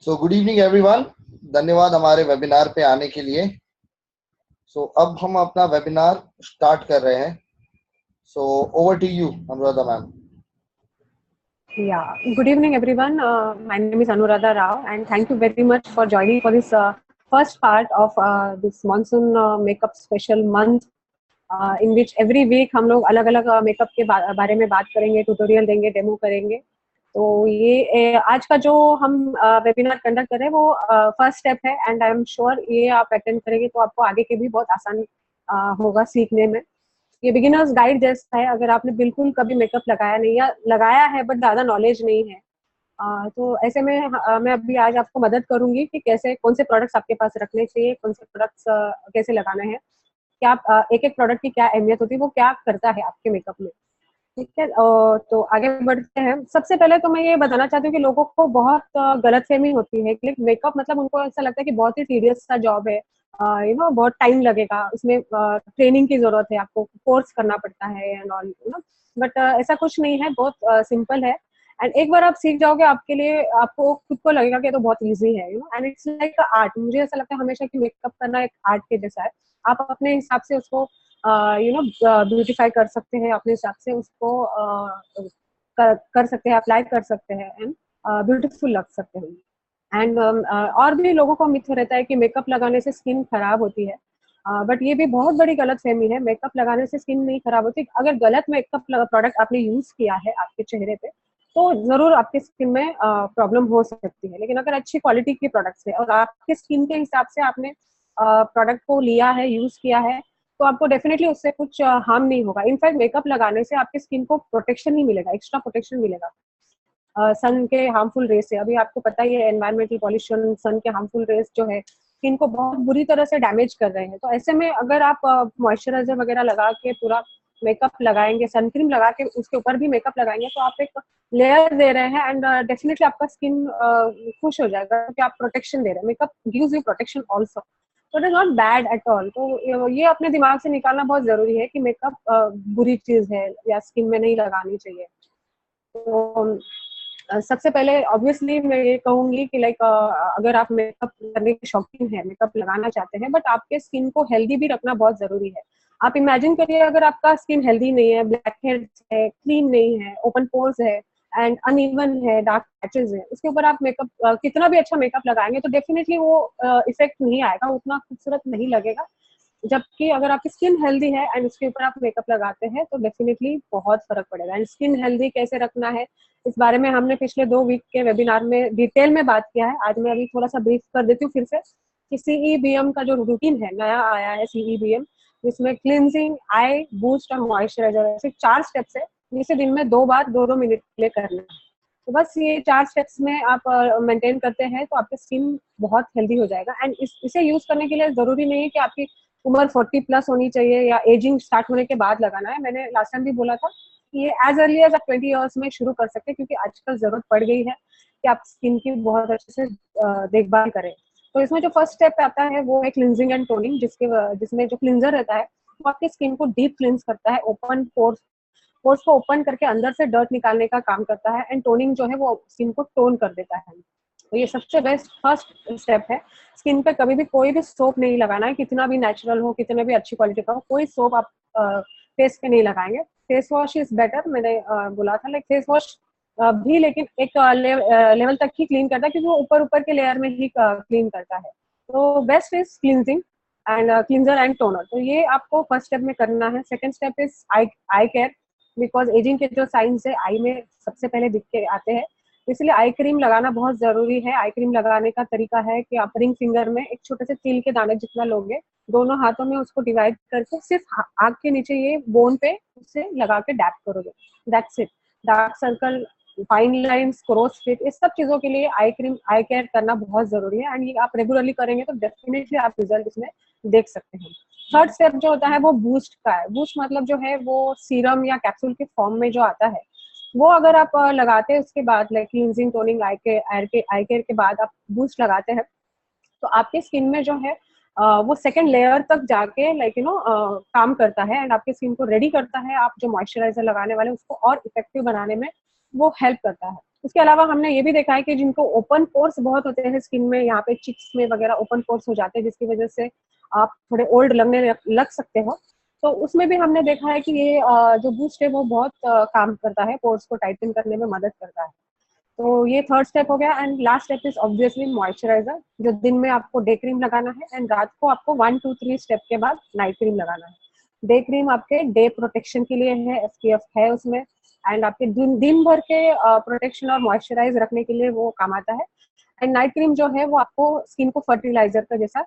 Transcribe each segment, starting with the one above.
So good evening everyone. धन्यवाद हमारे webinar पे आने के लिए। अब हम अपना वेबिनार स्टार्ट कर रहे हैं। Over to you Anuradha ma'am. Yeah, good evening everyone. My name is Anuradha Rao and thank you very much for joining for this first part of this monsoon makeup special month in which every week हम लोग अलग अलग makeup के बारे में बात करेंगे, tutorial देंगे, डेमो करेंगे। तो ये आज का जो हम वेबिनार कंडक्ट कर रहे हैं वो फर्स्ट स्टेप है एंड आई एम श्योर ये आप अटेंड करेंगे तो आपको आगे के भी बहुत आसान होगा सीखने में। ये बिगिनर्स गाइड जैसा है। अगर आपने बिल्कुल कभी मेकअप लगाया नहीं या लगाया है बट ज़्यादा नॉलेज नहीं है तो ऐसे में मैं अभी आज आपको मदद करूंगी कि कैसे कौन से प्रोडक्ट्स आपके पास रखने चाहिए, कौन से प्रोडक्ट्स कैसे लगाने हैं, क्या एक एक प्रोडक्ट की क्या अहमियत होती है, वो क्या करता है आपके मेकअप में। ठीक है, तो आगे बढ़ते हैं। सबसे पहले तो मैं ये बताना चाहती हूँ कि लोगों को बहुत गलतफहमी होती है कि मेकअप मतलब उनको ऐसा लगता है कि बहुत ही सीरियस सा जॉब है, बहुत टाइम लगेगा, उसमें ट्रेनिंग की जरूरत है, आपको कोर्स करना पड़ता है एंड ऑल, बट ऐसा कुछ नहीं है, बहुत सिंपल है। एंड एक बार आप सीख जाओगे आपके लिए आपको खुद को लगेगा कि तो बहुत इजी है, एंड इट्स लाइक आर्ट। मुझे ऐसा लगता है हमेशा कि मेकअप करना एक आर्ट के जैसा है। आप अपने हिसाब से उसको ब्यूटिफाई कर सकते हैं, अपने हिसाब से उसको कर सकते हैं, अप्लाई कर सकते हैं एंड ब्यूटीफुल लग सकते हैं। एंड और भी लोगों को मिथ रहता है कि मेकअप लगाने से स्किन खराब होती है, बट ये भी बहुत बड़ी गलत फहमी है। मेकअप लगाने से स्किन नहीं खराब होती। अगर गलत मेकअप प्रोडक्ट आपने यूज किया है आपके चेहरे पे तो जरूर आपके स्किन में प्रॉब्लम हो सकती है, लेकिन अगर अच्छी क्वालिटी के प्रोडक्ट्स है और आपके स्किन के हिसाब से आपने प्रोडक्ट को लिया है, यूज किया है, तो आपको डेफिनेटली उससे कुछ हार्म नहीं होगा। इनफैक्ट मेकअप लगाने से आपके स्किन को प्रोटेक्शन ही मिलेगा, एक्स्ट्रा प्रोटेक्शन मिलेगा सन के हार्मफुल रेस से। अभी आपको पता ही है एनवायरमेंटल पॉल्यूशन, सन के हार्मफुल रेस जो है स्किन को बहुत बुरी तरह से डैमेज कर रहे हैं। तो ऐसे में अगर आप मॉइस्चराइजर वगैरह लगा के पूरा मेकअप लगाएंगे, सनक्रीम लगा के उसके ऊपर भी मेकअप लगाएंगे, तो आप एक लेयर दे रहे हैं एंड डेफिनेटली आपका स्किन खुश हो जाएगा क्योंकि आप प्रोटेक्शन दे रहे हैं। Makeup gives you protection also, तो it is not bad at all. तो ये अपने दिमाग से निकालना बहुत जरूरी है कि मेकअप बुरी चीज है या स्किन में नहीं लगानी चाहिए। तो सबसे पहले ऑब्वियसली मैं ये कहूंगी कि लाइक अगर आप मेकअप करने के शौकीन है, मेकअप लगाना चाहते हैं, बट आपके स्किन को हेल्दी भी रखना बहुत जरूरी है। आप इमेजिन करिए अगर आपका स्किन हेल्दी नहीं है, ब्लैक हेड्स है, क्लीन नहीं है, ओपन पोर्स है एंड अनइवन है, डार्क पैचेस है, उसके ऊपर आप मेकअप कितना भी अच्छा मेकअप लगाएंगे तो डेफिनेटली वो इफेक्ट नहीं आएगा, उतना खूबसूरत नहीं लगेगा। जबकि अगर आपकी स्किन हेल्दी है एंड उसके ऊपर आप मेकअप लगाते हैं तो डेफिनेटली बहुत फर्क पड़ेगा। एंड स्किन हेल्दी कैसे रखना है इस बारे में हमने पिछले 2 वीक के वेबिनार में डिटेल में बात किया है। आज मैं अभी थोड़ा सा ब्रीफ कर देती हूँ फिर से कि CEBM का जो रूटीन है, नया आया है CEBM, जिसमें क्लिनजिंग, आई बूस्ट और मॉइस्चराइजर, ऐसे 4 स्टेप्स है जिसे दिन में 2 बार 2-2 मिनट के लिए करना है। तो बस ये 4 स्टेप्स में आप मेंटेन करते हैं तो आपकी स्किन बहुत हेल्दी हो जाएगा। एंड इसे यूज करने के लिए जरूरी नहीं है कि आपकी उम्र 40 प्लस होनी चाहिए या एजिंग स्टार्ट होने के बाद लगाना है। मैंने लास्ट टाइम भी बोला था कि ये एज अर्ली एज आप 20 ईयर्स में शुरू कर सकते हैं, क्योंकि आजकल जरूरत पड़ गई है कि आप स्किन की बहुत अच्छे से देखभाल करें। तो इसमें जो फर्स्ट स्टेप आता है वो है क्लिनजिंग एंड टोनिंग, जिसमें जो क्लिनजर रहता है वो आपकी स्किन को डीप क्लिंस करता है, ओपन पोर्स को ओपन करके अंदर से डर्ट निकालने का काम करता है। एंड टोनिंग जो है वो स्किन को टोन कर देता है। तो ये सबसे बेस्ट फर्स्ट स्टेप है। स्किन पे कभी भी कोई भी सोप नहीं लगाना है, कितना भी नेचुरल हो, कितने भी अच्छी क्वालिटी का हो, कोई सोप आप फेस पे नहीं लगाएंगे। फेस वॉश इज बेटर, मैंने बोला था, लाइक फेस वॉश भी लेकिन एक लेवल तक ही क्लीन करता है क्योंकि वो ऊपर ऊपर के लेयर में ही क्लीन करता है। तो best is cleansing and cleanser and toner. तो ये आपको फर्स्ट स्टेप में करना है। Second step is I care, because ageing के जो साइंस है आई में सबसे पहले दिख के आते हैं, इसलिए आई क्रीम लगाना बहुत जरूरी है। आई क्रीम लगाने का तरीका है कि आप रिंग फिंगर में एक छोटे से तिल के दाने जितना लोगे, दोनों हाथों में उसको डिवाइड करके सिर्फ आँख के नीचे ये बोन पे उसे लगा के डैप करोगे, that's it. Dark circle, fine lines, cross fit, इस सब चीजों के लिए आई केयर करना बहुत जरूरी है। एंड ये आप रेगुलरली करेंगे तो डेफिनेटली आप रिजल्ट इसमें देख सकते हैं। थर्ड स्टेप जो होता है वो बूस्ट का है। बूस्ट मतलब जो है वो सीरम या कैप्सूल के फॉर्म में जो आता है, वो अगर आप लगाते हैं उसके बाद, लाइक क्लींजिंग, टोनिंग, आई केयर के बाद आप बूस्ट लगाते हैं तो आपके स्किन में जो है वो सेकंड लेयर तक जाके लाइक काम करता है एंड आपके स्किन को रेडी करता है। आप जो मॉइस्चराइजर लगाने वाले उसको और इफेक्टिव बनाने में वो हेल्प करता है। उसके अलावा हमने ये भी देखा है कि जिनको ओपन पोर्स बहुत होते हैं स्किन में, यहाँ पे चिक्स में वगैरह ओपन पोर्स हो जाते हैं, जिसकी वजह से आप थोड़े ओल्ड लगने लग सकते हो। तो उसमें भी हमने देखा है कि ये जो बूस्ट है वो बहुत काम करता है, पोर्स को टाइटन करने में मदद करता है। तो ये थर्ड स्टेप हो गया। And last step is obviously moisturiser, जो दिन में आपको डे क्रीम लगाना है एंड रात को आपको 1 2 3 स्टेप के बाद नाइट क्रीम लगाना है। डे क्रीम आपके डे प्रोटेक्शन के लिए है, एसपीएफ है उसमें, एंड आपके दिन भर के प्रोटेक्शन और मॉइस्चराइज रखने के लिए वो काम आता है। एंड नाइट क्रीम जो है वो आपको स्किन को फर्टिलाइजर का जैसा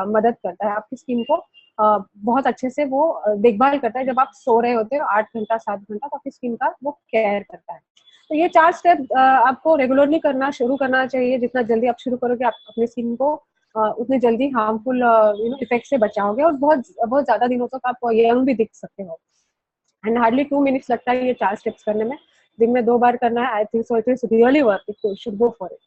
मदद करता है, आपकी स्किन को बहुत अच्छे से वो देखभाल करता है। जब आप सो रहे होते हो 8 घंटा 7 घंटा, तो आपकी स्किन का वो केयर करता है। तो ये 4 स्टेप आपको रेगुलरली करना शुरू करना चाहिए। जितना जल्दी आप शुरू करोगे, आप अपनी स्किन को उतनी जल्दी हार्मफुल इफेक्ट से बचाओगे, और बहुत बहुत ज्यादा दिनों तक आप यंग भी दिख सकते हो। एंड हार्डली 2 मिनट्स लगता है ये 4 स्टेप्स करने में। दिन में 2 बार करना है। I think so it is really worth it, you should go for it.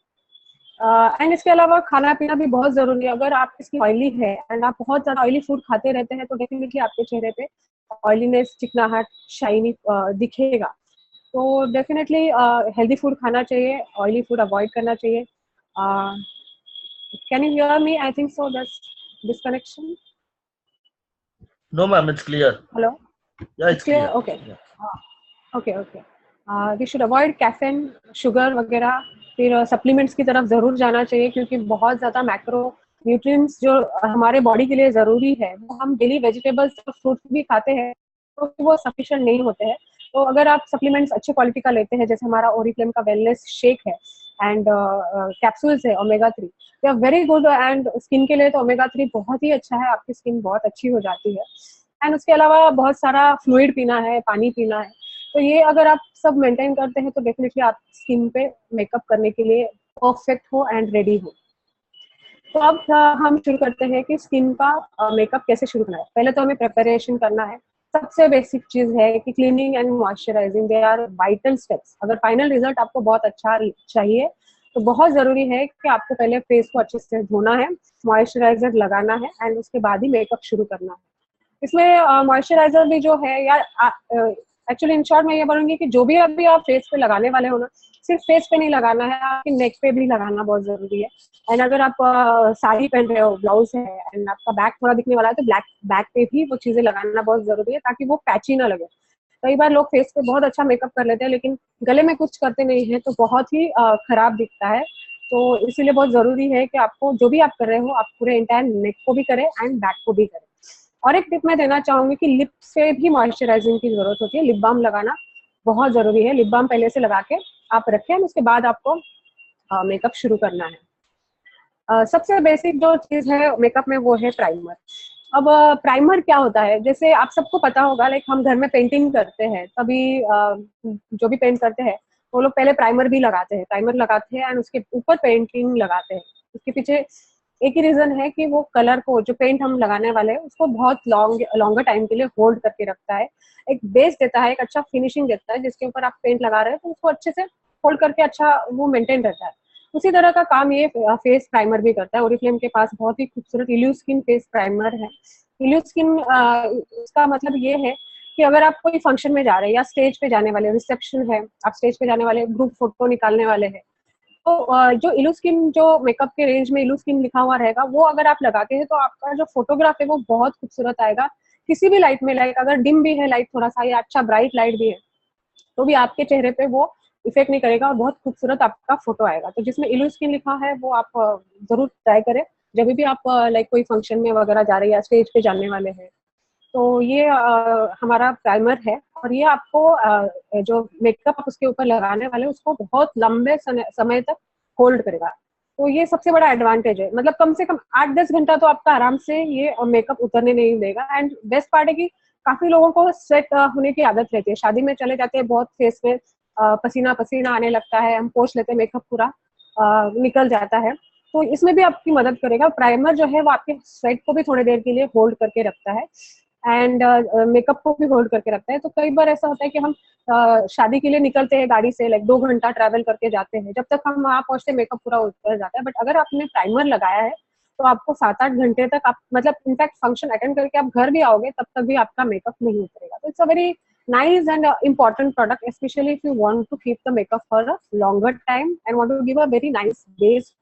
And इसके अलावा खाना पीना भी बहुत जरूरी है। अगर आपकी स्किन ऑयली है एंड आप बहुत ज्यादा ऑयली फूड खाते रहते हैं, तो डेफिनेटली आपके चेहरे पे ऑयलीनेस, चिकनाहट, शाइनी दिखेगा। तो डेफिनेटली हेल्दी फूड खाना चाहिए, ऑयली फूड अवॉइड करना चाहिए। Can you hear me? I think so that's disconnection. No, ma'am, it's clear. Hello. Yeah, It's it's clear. clear. Okay. Yeah. Okay okay. We should avoid caffeine, sugar वगैरह. फिर supplements की तरफ जरूर जाना चाहिए, क्योंकि बहुत ज्यादा मैक्रो न्यूट्रिएंट्स जो हमारे बॉडी के लिए जरूरी है, वो हम डेली वेजिटेबल्स और फ्रूट्स भी खाते हैं, तो वो सफिशिएंट नहीं होते हैं। तो अगर आप सप्लीमेंट्स अच्छे क्वालिटी का लेते हैं, जैसे हमारा ओरिफ्लेम का वेलनेस शेक है एंड कैप्सूल्स है omega 3, they are very good. And skin के लिए तो ओमेगा 3 बहुत ही अच्छा है, आपकी स्किन बहुत अच्छी हो जाती है। एंड उसके अलावा बहुत सारा फ्लूइड पीना है, पानी पीना है। तो ये अगर आप सब मेंटेन करते हैं, तो डेफिनेटली आप स्किन पे मेकअप करने के लिए परफेक्ट हो एंड रेडी हो। तो अब हम शुरू करते हैं कि स्किन का मेकअप कैसे शुरू करना है। पहले तो हमें प्रिपरेशन करना है। सबसे बेसिक चीज है कि cleaning and moisturising, they are vital steps. अगर फाइनल रिजल्ट आपको बहुत अच्छा चाहिए, तो बहुत जरूरी है कि आपको पहले फेस को अच्छे से धोना है, मॉइस्चराइजर लगाना है, एंड उसके बाद ही मेकअप शुरू करना है। इसमें मॉइस्चराइजर भी जो है, या एक्चुअली इन शॉर्ट मैं ये बोलूंगी कि जो भी अभी आप फेस पे लगाने वाले हो ना, सिर्फ फेस पे नहीं लगाना है, आपके नेक पे भी लगाना बहुत जरूरी है। एंड अगर आप साड़ी पहन रहे हो, ब्लाउज है एंड आपका बैक थोड़ा दिखने वाला है, तो ब्लैक बैक पे भी वो चीजें लगाना बहुत जरूरी है, ताकि वो पैची ना लगे। कई बार लोग फेस पे बहुत अच्छा मेकअप कर लेते हैं, लेकिन गले में कुछ करते नहीं है, तो बहुत ही खराब दिखता है। तो इसीलिए बहुत जरूरी है कि आपको जो भी आप कर रहे हो, आप पूरे इंटायर नेक को भी करें एंड बैक को भी करें। और एक टिप मैं देना चाहूंगी कि लिप से भी मॉइस्चराइजिंग की जरूरत होती है। लिप बाम लगाना बहुत जरूरी है। लिप बाम पहले से लगा के आप रखें, उसके बाद आपको मेकअप शुरू करना है। सबसे बेसिक जो चीज है मेकअप में, वो है प्राइमर। अब प्राइमर क्या होता है, जैसे आप सबको पता होगा, लाइक हम घर में पेंटिंग करते हैं, तभी जो भी पेंट करते हैं वो लोग पहले प्राइमर भी लगाते हैं। प्राइमर लगाते हैं एंड उसके ऊपर पेंटिंग लगाते हैं। उसके पीछे एक ही रीजन है कि वो कलर को, जो पेंट हम लगाने वाले हैं, उसको बहुत लॉन्गर टाइम के लिए होल्ड करके रखता है, एक बेस देता है, एक अच्छा फिनिशिंग देता है। जिसके ऊपर आप पेंट लगा रहे हैं, तो उसको अच्छे से होल्ड करके अच्छा वो मेंटेन रहता है। उसी तरह का काम ये फेस प्राइमर भी करता है। ओरिफ्लेम के पास बहुत ही खूबसूरत इल्यूस्किन फेस प्राइमर है। इल्यूस्किन इसका मतलब ये है कि अगर आप कोई फंक्शन में जा रहे हैं, या स्टेज पे जाने वाले, रिसेप्शन है, आप स्टेज पे जाने वाले, ग्रुप फोटो निकालने वाले हैं, तो जो इल्यूस्किन, जो मेकअप के रेंज में इल्यूस्किन लिखा हुआ रहेगा, वो अगर आप लगाते हैं, तो आपका जो फोटोग्राफ है वो बहुत खूबसूरत आएगा। किसी भी लाइट में, लाइट अगर डिम भी है लाइट थोड़ा सा, या अच्छा ब्राइट लाइट भी है, तो भी आपके चेहरे पे वो इफेक्ट नहीं करेगा और बहुत खूबसूरत आपका फोटो आएगा। तो जिसमें इल्यूस्किन लिखा है वो आप जरूर ट्राई करें जब भी आप लाइक कोई फंक्शन में वगैरह जा रहे हैं या स्टेज पे जाने वाले हैं। तो ये हमारा प्राइमर है, और ये आपको जो मेकअप आप उसके ऊपर लगाने वाले उसको बहुत लंबे समय तक होल्ड करेगा। तो ये सबसे बड़ा एडवांटेज है। मतलब कम से कम 8-10 घंटा तो आपका आराम से ये मेकअप उतरने नहीं देगा। एंड बेस्ट पार्ट है कि काफी लोगों को स्वेट होने की आदत रहती है। शादी में चले जाते हैं, बहुत फेस में पसीना पसीना आने लगता है, हम पोंछ लेते हैं, मेकअप पूरा निकल जाता है। तो इसमें भी आपकी मदद करेगा। प्राइमर जो है वो आपके स्वेट को भी थोड़ी देर के लिए होल्ड करके रखता है, एंड मेकअप को भी होल्ड करके रखता है। तो कई बार ऐसा होता है कि हम शादी के लिए निकलते हैं गाड़ी से, लाइक 2 घंटा ट्रैवल करके जाते हैं, जब तक हम वहां पहुंचते मेकअप पूरा उतर जाता है। बट अगर आपने प्राइमर लगाया है, तो आपको 7-8 घंटे तक आप, मतलब इनफैक्ट फंक्शन अटेंड करके आप घर भी आओगे, तब तक भी आपका मेकअप नहीं उतरेगा। तो it's a very nice and important product, especially if you want to keep the makeup for a longer time and want to give a very nice base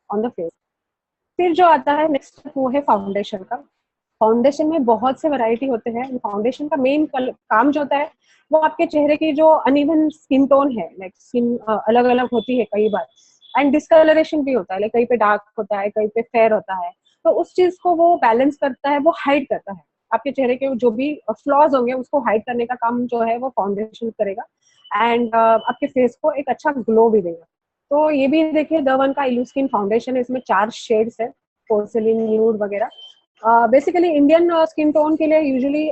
on the face. फिर जो आता है next वो है foundation का. Foundation में बहुत से वैरायटी होते हैं. फाउंडेशन का मेन काम जो होता है वो आपके चेहरे की जो अनइवन स्किन टोन है, लाइक स्किन अलग अलग होती है कई बार, एंड डिस्कलरेशन भी होता है, लाइक कहीं पे डार्क होता है, कहीं पे फेयर होता है, तो उस चीज को वो बैलेंस करता है, वो हाइड करता है. आपके चेहरे के जो भी फ्लॉज होंगे उसको हाइड करने का काम जो है वो फाउंडेशन करेगा, एंड आपके फेस को एक अच्छा ग्लो भी देगा. तो ये भी देखिए द वन का इल्यूस्किन फाउंडेशन है, इसमें 4 शेड्स है, पोर्सिलिन, न्यूड वगैरह. बेसिकली इंडियन स्किन टोन के लिए यूजुअली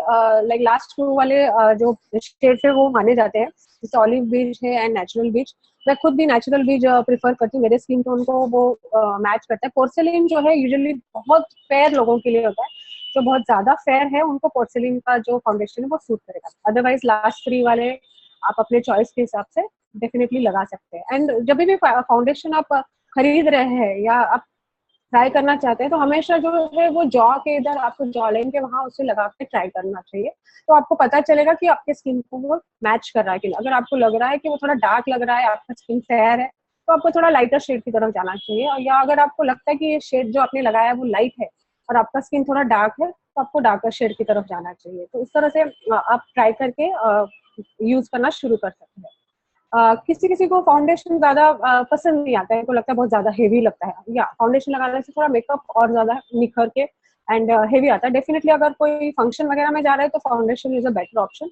लाइक लास्ट 2 वाले जो शेड्स है वो माने जाते हैं, जैसे ऑलिव बीच है एंड नेचुरल बीच. मैं खुद भी नेचुरल बीच प्रिफर करती हूँ, मेरे स्किन टोन को वो मैच करता है. पोर्सिलिन जो है यूजुअली बहुत फेयर लोगों के लिए होता है, जो बहुत ज्यादा फेयर है उनको पोर्सिलिन का जो फाउंडेशन है वो सूट करेगा. अदरवाइज लास्ट 3 वाले आप अपने चॉइस के हिसाब से डेफिनेटली लगा सकते हैं. एंड जब भी फाउंडेशन आप खरीद रहे हैं या आप ट्राई करना चाहते हैं तो हमेशा जो है वो जॉ के इधर आपको जॉ लाइन के वहां उसे लगा के ट्राई करना चाहिए, तो आपको पता चलेगा कि आपके स्किन को वो मैच कर रहा है कि नहीं. अगर आपको लग रहा है कि वो थोड़ा डार्क लग रहा है, आपका स्किन फेयर है, तो आपको थोड़ा लाइटर शेड की तरफ जाना चाहिए. या अगर आपको लगता है कि ये शेड जो आपने लगाया है वो लाइट है और आपका स्किन थोड़ा डार्क है, तो आपको डार्कर शेड की तरफ जाना चाहिए. तो इस तरह से आप ट्राई करके यूज करना शुरू कर सकते हैं. किसी किसी को फाउंडेशन ज्यादा पसंद नहीं आता है, तो लगता है बहुत ज्यादा हेवी लगता है, या फाउंडेशन लगाने से थोड़ा मेकअप और ज्यादा निखर के एंड हेवी आता है. डेफिनेटली अगर कोई फंक्शन वगैरह में जा रहे हैं तो foundation is a better option.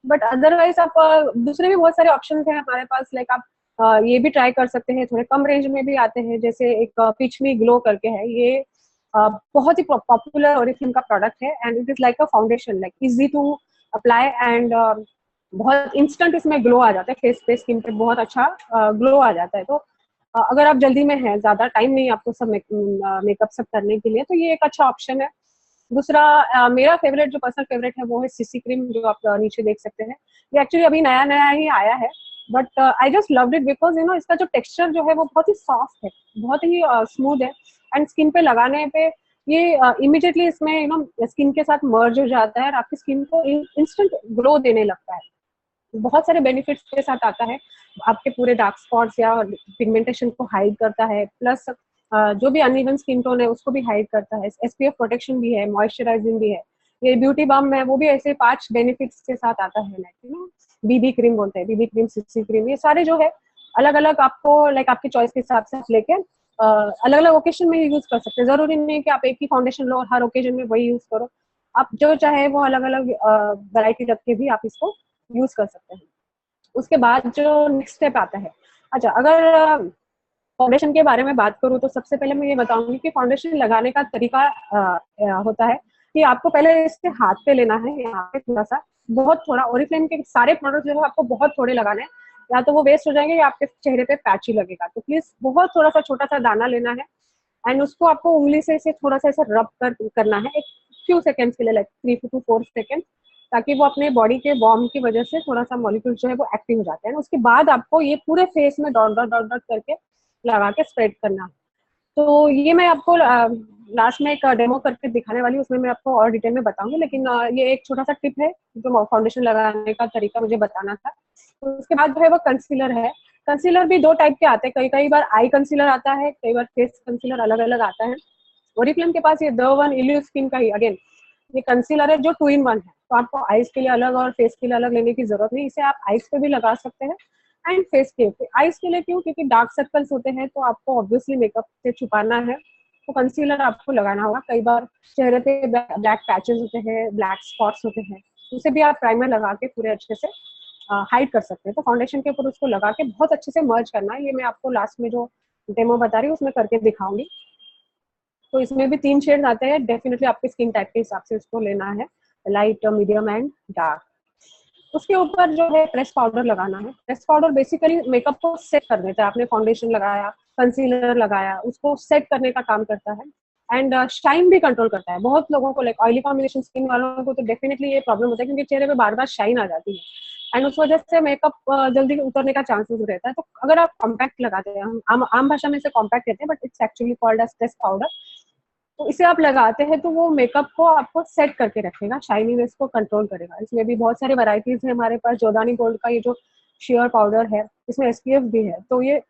But otherwise आप दूसरे भी बहुत सारे ऑप्शन हैं हमारे पास, लाइक आप ये भी ट्राई कर सकते हैं. थोड़े कम रेंज में भी आते हैं, जैसे एक पिच मी ग्लो करके है, ये बहुत ही पॉपुलर ओरिफ्लेम का प्रोडक्ट है, and it is like a foundation, like easy to apply and बहुत इंस्टेंट इसमें ग्लो आ जाता है. फेस पे स्किन पे बहुत अच्छा ग्लो आ जाता है. तो अगर आप जल्दी में हैं, ज्यादा टाइम नहीं आपको सब मेकअप सब करने के लिए, तो ये एक अच्छा ऑप्शन है. दूसरा मेरा फेवरेट जो पर्सनल फेवरेट है वो है सीसी क्रीम, जो आप नीचे देख सकते हैं. ये एक्चुअली अभी नया नया ही आया है, but I just loved it because इसका जो टेक्सचर जो है वो बहुत ही सॉफ्ट है, बहुत ही स्मूथ है, एंड स्किन पे लगाने पे ये इमीडिएटली इसमें स्किन के साथ मर्ज हो जाता है और आपकी स्किन को इंस्टेंट ग्लो देने लगता है. बहुत सारे बेनिफिट्स के साथ आता है. आपके पूरे डार्क स्पॉट्स या पिगमेंटेशन को हाइड करता है, प्लस जो भी अनइवन स्किन टोन है उसको भी हाइड करता है. एसपीएफ प्रोटेक्शन भी है, मॉइस्चराइजिंग भी है. ये ब्यूटी बाम है वो भी ऐसे 5 बेनिफिट्स के साथ आता है. लाइक बीबी क्रीम बोलते हैं, बीबी क्रीम, सीसी क्रीम, ये सारे जो है अलग अलग आपको लाइक आपकी चॉइस के हिसाब से लेके अलग अलग ओकेजन में यूज कर सकते हैं. जरूरी नहीं कि आप एक ही फाउंडेशन लो और हर ओकेजन में वही यूज करो. आप जो चाहे वो अलग अलग वैरायटी रख के भी आप इसको यूज कर सकते हैं. उसके बाद जो नेक्स्ट स्टेप आता है, अच्छा अगर फाउंडेशन के बारे में बात करूँ तो सबसे पहले मैं ये बताऊंगी कि फाउंडेशन लगाने का तरीका होता है कि आपको पहले इससे हाथ पे लेना है, यहाँ पे थोड़ा सा, बहुत थोड़ा. ओरिफ्लेम के सारे प्रोडक्ट जो है आपको बहुत थोड़े लगाने हैं, या तो वो वेस्ट हो जाएंगे या आपके चेहरे पे पैची लगेगा. तो प्लीज बहुत थोड़ा सा छोटा सा दाना लेना है, एंड उसको आपको उंगली से इसे थोड़ा सा ऐसा रब करना है एक फ्यू सेकेंड्स के लिए, लाइक 3 to 4 सेकेंड, ताकि वो अपने बॉडी के वार्म की वजह से थोड़ा सा मॉलिक्यूल जो है वो एक्टिव हो जाते हैं. उसके बाद आपको ये पूरे फेस में डॉट डॉट डॉट डॉट करके लगा के स्प्रेड करना है. तो ये मैं आपको लास्ट में एक डेमो करके दिखाने वाली हूँ, उसमें मैं आपको और डिटेल में बताऊंगी, लेकिन ये एक छोटा सा टिप है जो फाउंडेशन लगाने का तरीका मुझे बताना था. तो उसके बाद जो है वो कंसीलर है. कंसीलर भी 2 टाइप के आते हैं, कई बार आई कंसीलर आता है, कई बार फेस कंसीलर, अलग अलग आता है. ओरिफ्लेम के पास ये द वन इल्यूस्किन का ही अगेन ये कंसीलर है जो 2 in 1 है. तो आपको आईज के लिए अलग और फेस के लिए अलग लेने की जरूरत नहीं. इसे आप आईज पे भी लगा सकते हैं एंड फेस के. आईज के लिए क्यों? क्योंकि डार्क सर्कल्स होते हैं तो आपको ऑब्वियसली मेकअप से छुपाना है, तो कंसीलर आपको लगाना होगा. कई बार चेहरे पे ब्लैक पैचेस होते हैं, ब्लैक स्पॉट्स होते हैं, उसे भी आप प्राइमर लगा के पूरे अच्छे से हाइड कर सकते हैं. तो फाउंडेशन के ऊपर उसको लगा के बहुत अच्छे से मर्ज करना है. ये मैं आपको लास्ट में जो डेमो बता रही हूँ उसमें करके दिखाऊंगी. तो इसमें भी 3 शेड्स आते हैं. डेफिनेटली आपके स्किन टाइप के हिसाब से उसको लेना है, लाइट, मीडियम एंड डार्क. उसके ऊपर जो है प्रेस पाउडर लगाना है. प्रेस पाउडर बेसिकली मेकअप को सेट कर देता है. आपने फाउंडेशन लगाया, कंसीलर लगाया, उसको सेट करने का काम करता है, एंड शाइन भी कंट्रोल करता है. बहुत लोगों को लाइक ऑयली कॉम्बिनेशन स्किन वालों को तो डेफिनेटली ये प्रॉब्लम होता है क्योंकि चेहरे पे बार बार शाइन आ जाती है, एंड उस वजह से मेकअप जल्दी उतरने का चांसेस रहता है. तो अगर आप कॉम्पैक्ट लगाते हैं, हम आम भाषा में इसे कॉम्पैक्ट कहते हैं, but it's actually called as press powder. तो इसे आप लगाते हैं तो वो मेकअप को आपको सेट करके रखेगा, शाइनीनेस को कंट्रोल करेगा। इसमें भी बहुत सारे वैरायटीज है हमारे पास। जोदानी गोल्ड का ये जो शेयर पाउडर है इसमें एसपीएफ भी है, तो ये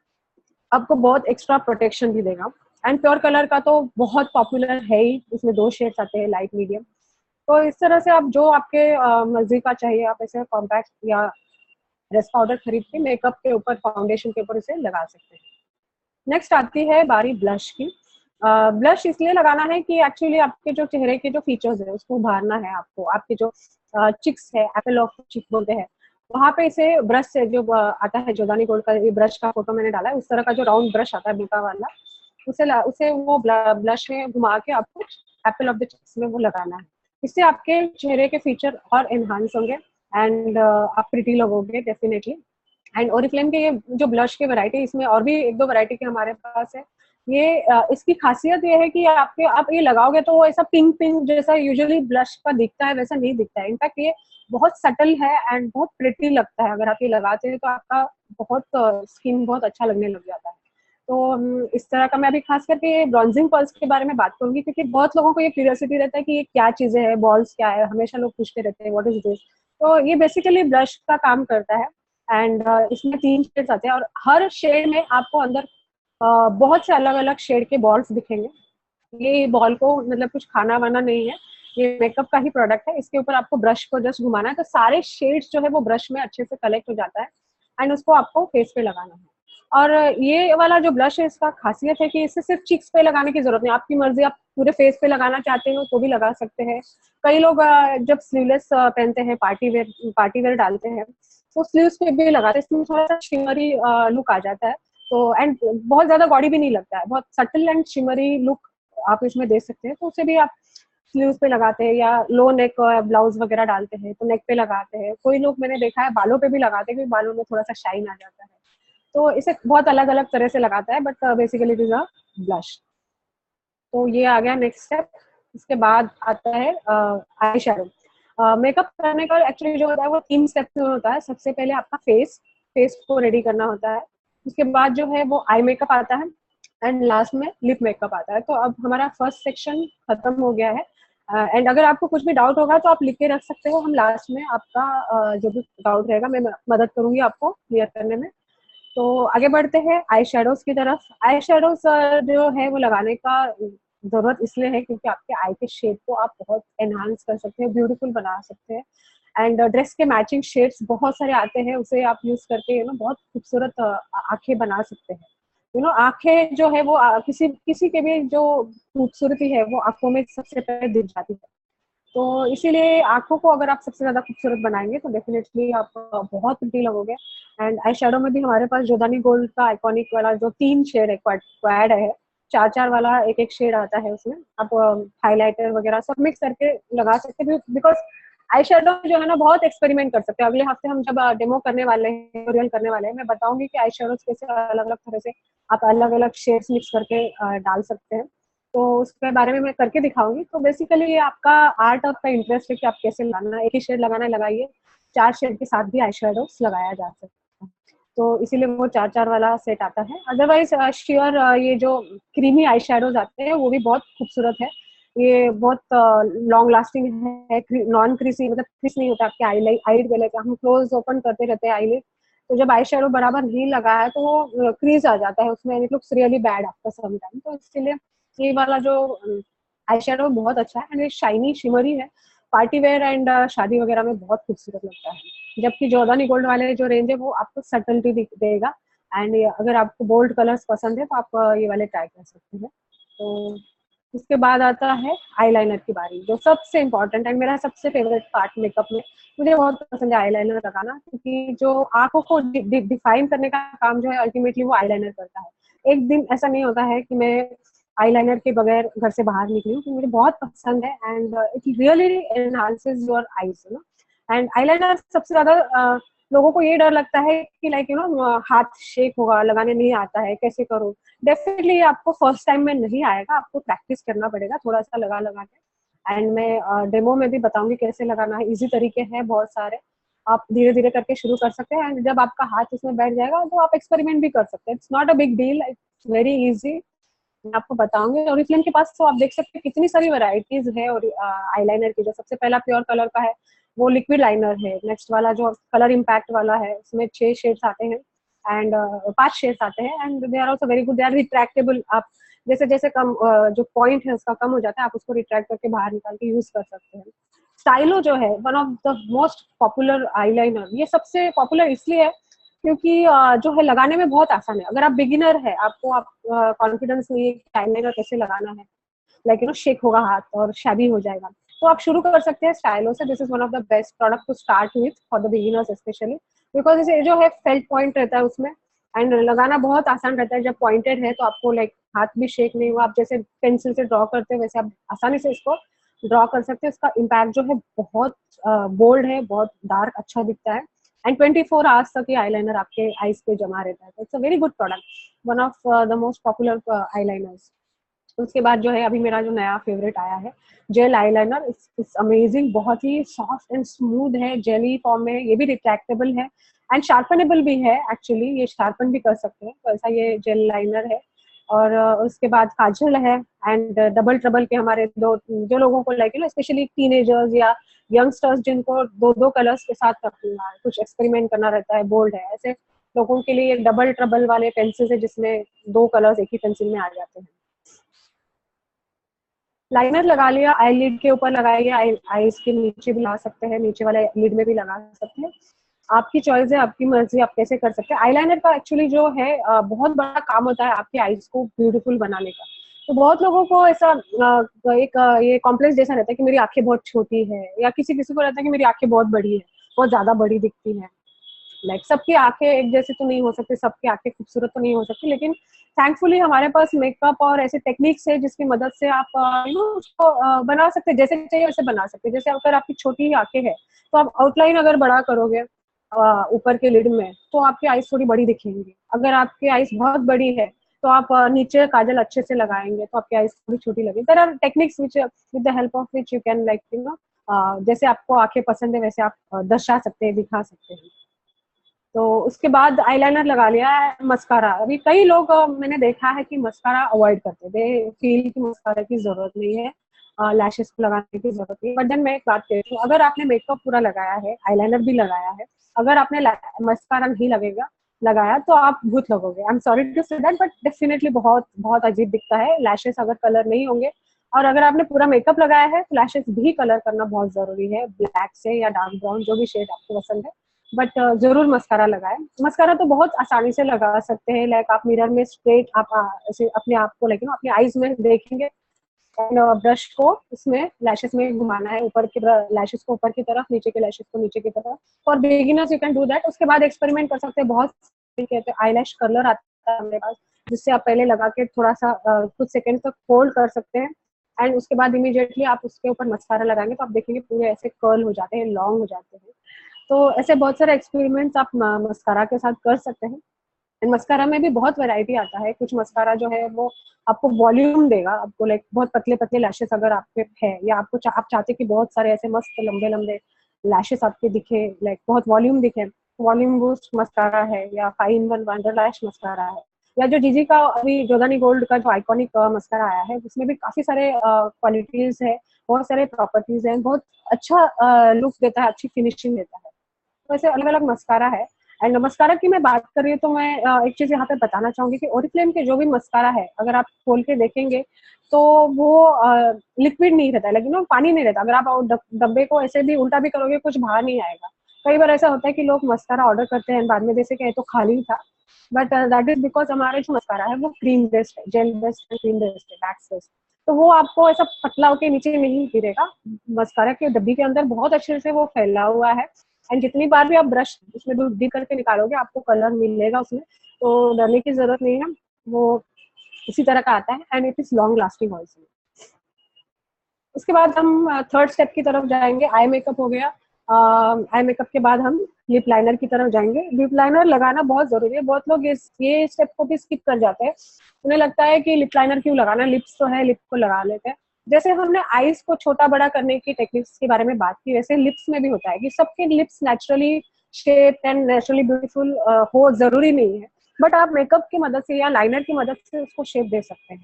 आपको बहुत एक्स्ट्रा प्रोटेक्शन भी देगा। एंड प्योर कलर का तो बहुत पॉपुलर है ही, इसमें 2 शेड्स आते हैं, लाइट मीडियम। तो इस तरह से आप जो आपके मर्जी का चाहिए आप ऐसे कॉम्पैक्ट या रेस्ट पाउडर खरीद के मेकअप के ऊपर, फाउंडेशन के ऊपर इसे लगा सकते हैं। नेक्स्ट आती है बारी ब्लश की। ब्लश इसलिए लगाना है कि एक्चुअली आपके जो चेहरे के जो फीचर्स है उसको उभारना है आपको। आपके जो चिक्स है, एप्पल ऑफ चिक बोलते हैं, वहाँ पे इसे ब्रश से जो आता है जोदानी गोल्ड का, ये ब्रश का फोटो मैंने डाला है, उस तरह का जो राउंड ब्रश आता है मोटा वाला, उसे वो ब्लश में घुमा के आपको एप्पल ऑफ द चिक्स में वो लगाना है। इससे आपके चेहरे के फीचर और एनहांस होंगे एंड आप प्रिटी लगोगे डेफिनेटली। एंड ओरिफ्लेम के ये जो ब्लश के वैरायटी, इसमें और भी 1-2 वैरायटी के हमारे पास है। ये इसकी खासियत ये है कि आप ये लगाओगे तो वो ऐसा पिंक पिंक जैसा यूजुअली ब्लश का दिखता है वैसा नहीं दिखता है। इनफैक्ट ये बहुत सटल है एंड बहुत प्रिटी लगता है। अगर आप ये लगाते हैं तो आपका बहुत स्किन बहुत अच्छा लगने लग जाता है। तो इस तरह का मैं अभी खास करके ब्रॉन्जिंग पल्स के बारे में बात करूंगी, क्योंकि बहुत लोगों को ये क्यूरियोसिटी रहता है कि ये क्या चीजें है, बॉल्स क्या है, हमेशा लोग पूछते रहते हैं व्हाट इज दिस। तो ये बेसिकली ब्लश का काम करता है एंड इसमें 3 शेड्स आते हैं और हर शेड में आपको अंदर बहुत से अलग अलग शेड के बॉल्स दिखेंगे। ये बॉल को मतलब कुछ खाना वाना नहीं है, ये मेकअप का ही प्रोडक्ट है। इसके ऊपर आपको ब्रश को जस्ट घुमाना है तो सारे शेड्स जो है वो ब्रश में अच्छे से कलेक्ट हो जाता है एंड उसको आपको फेस पे लगाना है। और ये वाला जो ब्लश है इसका खासियत है कि इसे सिर्फ चिक्स पे लगाने की जरूरत नहीं, आपकी मर्जी, आप पूरे फेस पे लगाना चाहते हो तो भी लगा सकते हैं। कई लोग जब स्लीवलेस पहनते हैं, पार्टी वेयर डालते हैं, तो स्लीव्स पे भी लगाते हैं, इसमें थोड़ा सा शिमरी लुक आ जाता है। तो एंड बहुत ज्यादा बॉडी भी नहीं लगता है, बहुत सटल एंड शिमरी लुक आप इसमें दे सकते हैं। तो उसे भी आप स्लीव्स पे लगाते हैं या लो नेक ब्लाउज वगैरह डालते हैं तो नेक पे लगाते हैं। कोई लोग मैंने देखा है बालों पे भी लगाते हैं, क्योंकि बालों में थोड़ा सा शाइन आ जाता है। तो इसे बहुत अलग अलग तरह से लगाता है, but basically it is a blush. तो ये आ गया नेक्स्ट स्टेप। इसके बाद आता है आई शेडो। मेकअप करने का एक्चुअली जो होता है वो 3 स्टेप्स में होता है। सबसे पहले आपका फेस को रेडी करना होता है, उसके बाद जो है वो आई मेकअप आता है एंड लास्ट में लिप मेकअप आता है। तो अब हमारा फर्स्ट सेक्शन खत्म हो गया है एंड अगर आपको कुछ भी डाउट होगा तो आप लिख के रख सकते हो, हम लास्ट में आपका जो भी डाउट रहेगा मैं मदद करूंगी आपको क्लियर करने में। तो आगे बढ़ते हैं आई शेडोज की तरफ। आई शेडोज जो है वो लगाने का जरूरत इसलिए है क्योंकि आपके आई के शेड को आप बहुत एनहांस कर सकते हैं, ब्यूटीफुल बना सकते हैं। एंड ड्रेस के मैचिंग शेड्स बहुत सारे आते हैं, उसे आप यूज करके बहुत खूबसूरत आंखें बना सकते हैं। आंखें जो है वो किसी किसी के भी जो खूबसूरती है वो आंखों में सबसे पहले दिख जाती है। तो इसीलिए आंखों को अगर आप सबसे ज्यादा खूबसूरत बनाएंगे तो डेफिनेटली आप बहुत प्रिटी लगोगे। एंड आई शेडो में भी हमारे पास जोदानी गोल्ड का आइकॉनिक वाला जो 3 शेड है, क्वाड है, 4-4 वाला एक शेड आता है उसमें। आप हाइलाइटर वगैरह सब मिक्स करके लगा सकते हैं, बिकॉज आई शेडो जो है ना बहुत एक्सपेरिमेंट कर सकते हैं। अगले हफ्ते हम जब डेमो करने वाले हैं, ट्यूटोरियल करने वाले हैं, मैं बताऊंगी कि आई शेडोज कैसे अलग अलग तरह से आप अलग अलग शेड्स मिक्स करके डाल सकते हैं। तो उसके बारे में मैं करके दिखाऊंगी। तो बेसिकली ये आपका आर्ट और का इंटरेस्ट है कि आप कैसे लगाना, एक ही शेड लगाना है लगाइए, 4 शेड के साथ भी आई शेडोज लगाया जा सकता है। तो इसीलिए वो 4-4 वाला सेट आता है। अदरवाइज श्योर ये जो क्रीमी आई शेडोज आते हैं वो भी बहुत खूबसूरत है। ये बहुत लॉन्ग लास्टिंग है, नॉन क्रीसी, मतलब क्रीस नहीं होता आपके आईलिड गले का। हम क्लोज ओपन करते रहते हैं आईलिड, तो जब आई शेडो बराबर नहीं लगा है तो वो क्रीज आ जाता है उसमें, it looks really bad after some time. तो इसलिए ये वाला जो आई शेडो बहुत अच्छा है एंड ये शाइनी शिमरी है, पार्टी वेयर एंड शादी वगैरह में बहुत खूबसूरत लगता है। जबकि जोदानी गोल्ड वाले जो रेंज है वो आपको सटलिटी देगा एंड अगर आपको बोल्ड कलर्स पसंद है तो आप ये वाले ट्राई कर सकते हैं। तो उसके बाद आता है आईलाइनर की बारी, जो सबसे इम्पोर्टेंट एंड मेरा सबसे फेवरेट पार्ट मेकअप में। मुझे बहुत पसंद है आईलाइनर लगाना, क्योंकि जो आंखों को डिफाइन करने का काम जो है अल्टीमेटली वो आईलाइनर करता है। एक दिन ऐसा नहीं होता है कि मैं आईलाइनर के बगैर घर से बाहर निकली हूँ, मुझे बहुत पसंद है and it really enhances your eyes and eyeliner सबसे ज्यादा लोगों को ये डर लगता है कि लाइक हाथ शेक होगा, लगाने नहीं आता है, कैसे करूँ। डेफिनेटली आपको फर्स्ट टाइम में नहीं आएगा, आपको प्रैक्टिस करना पड़ेगा थोड़ा सा लगा के। एंड मैं डेमो में भी बताऊंगी कैसे लगाना है, इजी तरीके हैं बहुत सारे, आप धीरे धीरे करके शुरू कर सकते हैं एंड जब आपका हाथ इसमें बैठ जाएगा तो आप एक्सपेरिमेंट भी कर सकते हैं। It's not a big deal, it's very easy मैं आपको बताऊंगी। ओरिफ्लेम के पास तो आप देख सकते हैं कितनी सारी वैरायटीज है और आईलाइनर की। जो सबसे पहला प्योर कलर का है वो लिक्विड लाइनर है। नेक्स्ट वाला जो कलर इम्पैक्ट वाला है उसमें 6 शेड्स आते हैं एंड 5 शेड्स आते हैं and they are also very good. They are retractable. आप जैसे जैसे कम जो पॉइंट है उसका कम हो जाता है, आप उसको रिट्रैक्ट करके बाहर निकाल के यूज कर सकते हैं। स्टाइलो जो है one of the most popular eyeliner. ये सबसे पॉपुलर इसलिए है क्योंकि जो है लगाने में बहुत आसान है। अगर आप बिगिनर है, आपको आप कॉन्फिडेंस नहीं है कि आईलाइनर कैसे लगाना है, लाइक यू नो शेक होगा हाथ और शैबी हो जाएगा, तो आप शुरू कर सकते हैं स्टाइलो से। This is one of the best product to start with for the beginners specially, because इसे जो है फेल्ट पॉइंट रहता है उसमें एंड लगाना बहुत आसान रहता है। जब पॉइंटेड है तो आपको लाइक हाथ भी शेक नहीं हुआ, आप जैसे पेंसिल से ड्रॉ करते हैं वैसे आप आसानी से इसको ड्रॉ कर सकते हैं। इसका इम्पैक्ट जो है बहुत बोल्ड है, बहुत डार्क अच्छा दिखता है एंड 24 आवर्स तक ये आईलाइनर आपके आईज पे जमा रहता है। It's a very good product, one of the most popular eyeliners. उसके बाद जो है अभी मेरा जो नया फेवरेट आया है जेल आईलाइनर। इट्स अमेजिंग, बहुत ही सॉफ्ट एंड स्मूथ है, जेली फॉर्म में। ये भी रिट्रैक्टेबल है एंड शार्पनेबल भी है एक्चुअली, ये शार्पन भी कर सकते हैं, तो ऐसा ये जेल लाइनर है। और उसके बाद काजल है एंड डबल ट्रबल के हमारे दो जो लोगों को लाइक ना स्पेशली टीनेजर्स या यंगस्टर्स जिनको दो दो कलर्स के साथ रखना है, कुछ एक्सपेरिमेंट करना रहता है, बोल्ड है, ऐसे लोगों के लिए डबल ट्रबल वाले पेंसिल है जिसमें 2 कलर्स एक ही पेंसिल में आ जाते हैं। लाइनर लगा लिया, आई लिड के ऊपर लगाइए, आईज के नीचे भी लगा सकते हैं, नीचे वाले लिड में भी लगा सकते हैं। आपकी चॉइस है, आपकी मर्जी, आप कैसे कर सकते हैं। आईलाइनर का एक्चुअली जो है बहुत बड़ा काम होता है आपकी आईज को ब्यूटीफुल बनाने का। तो बहुत लोगों को ऐसा एक ये कॉम्प्लेक्स जैसा रहता है कि मेरी आंखें बहुत छोटी है, या किसी किसी को रहता है कि मेरी आंखें बहुत बड़ी है, बहुत ज्यादा बड़ी दिखती है। लाइक सबकी आंखें एक जैसे तो नहीं हो सकती, सबकी आंखें खूबसूरत तो नहीं हो सकती, लेकिन थैंकफुली हमारे पास मेकअप और ऐसे टेक्निक्स है जिसकी मदद से आप यू नो उसको बना सकते हैं, जैसे चाहिए वैसे बना सकते हैं। जैसे अगर आपकी छोटी ही आंखें है तो आप आउटलाइन अगर बड़ा करोगे ऊपर के लिड में तो आपकी आईज थोड़ी बड़ी दिखेंगी। अगर आपकी आईज बहुत बड़ी है तो आप नीचे काजल अच्छे से लगाएंगे तो आपकी आईज थोड़ी छोटी लगेगी। There are techniques which with the help of which you can like you know जैसे आपको आंखें पसंद है वैसे आप दर्शा सकते हैं, दिखा सकते हैं। तो उसके बाद आईलाइनर लगा लिया है। मस्कारा, अभी कई लोग मैंने देखा है कि मस्कारा अवॉइड करते हैं, दे फील कि मस्कारा की जरूरत नहीं है, लैशेस को लगाने की जरूरत नहीं है। बट देन मैं एक बात कहती हूँ, अगर आपने मेकअप पूरा लगाया है, आईलाइनर भी लगाया है, अगर आपने मस्कारा नहीं लगेगा लगाया तो आप भूत लगोगे। I am sorry to say that, but definitely बहुत बहुत अजीब दिखता है लैशेस अगर कलर नहीं होंगे। और अगर आपने पूरा मेकअप लगाया है तो लैशेस भी कलर करना बहुत जरूरी है, ब्लैक से या डार्क ब्राउन जो भी शेड आपको पसंद है, बट जरूर मस्कारा लगाएं। मस्कारा तो बहुत आसानी से लगा सकते हैं, लाइक आप मिरर में स्ट्रेट आप ऐसे अपने आप को लाइक अपने आईज में देखेंगे एंड ब्रश को उसमें लैशेस में घुमाना है, ऊपर के लैशेस को ऊपर की तरफ, नीचे के लैशेस को नीचे की तरफ। For beginners you can do that. उसके बाद एक्सपेरिमेंट कर सकते हैं, बहुत कहते हैं आईलैश कर्लर आता है हमारे पास, जिससे आप पहले लगा के थोड़ा सा कुछ सेकंड तक होल्ड कर सकते हैं एंड उसके बाद इमीडिएटली आप उसके ऊपर मस्कारा लगाएंगे तो आप देखेंगे पूरे ऐसे कर्ल हो जाते हैं, लॉन्ग हो जाते हैं। तो ऐसे बहुत सारे एक्सपेरिमेंट्स आप मस्कारा के साथ कर सकते हैं। एंड मस्कारा में भी बहुत वैरायटी आता है। कुछ मस्कारा जो है वो आपको वॉल्यूम देगा, आपको लाइक बहुत पतले पतले लैशेस अगर आपके है, या आपको आप चाहते कि बहुत सारे ऐसे मस्त लंबे लंबे लैशेस आपके दिखे, लाइक बहुत वॉल्यूम दिखे, वॉल्यूम बूस्ट मस्कारा है, या 5-in-1 वंडर लैश मस्कारा है, या जो जीजी का अभी जोदानी गोल्ड का जो आइकॉनिक मस्कारा आया है उसमें भी काफी सारे क्वालिटीज है, बहुत सारे प्रॉपर्टीज है, बहुत अच्छा लुक देता है, अच्छी फिनिशिंग देता है। तो ऐसे अलग अलग मस्कारा है। एंड मस्कारा की मैं बात कर रही हूँ तो मैं एक चीज यहाँ पे बताना चाहूंगी कि ओरिफ्लेम के जो भी मस्कारा है अगर आप खोल के देखेंगे तो वो लिक्विड नहीं रहता है, लेकिन पानी नहीं रहता। अगर आप डब्बे को ऐसे भी उल्टा भी करोगे कुछ बाहर नहीं आएगा। कई बार ऐसा होता है कि लोग मस्कारा ऑर्डर करते हैं बाद में जैसे कि तो खाली था, बट दैट इज बिकॉज हमारा जो मस्कारा है वो क्रीम बेस्ड है, जेल बेस्ड है, क्रीम बेस्ड है, वैक्स बेस्ड। तो वो आपको ऐसा पतला होके नीचे नहीं गिरेगा, मस्कारा के डब्बी के अंदर बहुत अच्छे से वो फैला हुआ है। एंड जितनी बार भी आप ब्रश उसमें डीप करके निकालोगे आपको कलर मिलेगा उसमें, तो डरने की जरूरत नहीं है। वो इसी तरह का आता है and it is long lasting also. उसके बाद हम थर्ड स्टेप की तरफ जाएंगे। आई मेकअप हो गया। आई मेकअप के बाद हम लिप लाइनर की तरफ जाएंगे। लिप लाइनर लगाना बहुत जरूरी है। बहुत लोग ये स्टेप को भी स्किप कर जाते हैं, उन्हें लगता है कि लिप लाइनर क्यों लगाना, लिप्स तो है, लिप को लगा लेते हैं। जैसे हमने आईज को छोटा बड़ा करने की टेक्निक्स के बारे में बात की, वैसे लिप्स में भी होता है कि सबके lips naturally shape and naturally beautiful हो जरूरी नहीं है, बट आप मेकअप की मदद से या लाइनर की मदद से उसको शेप दे सकते हैं।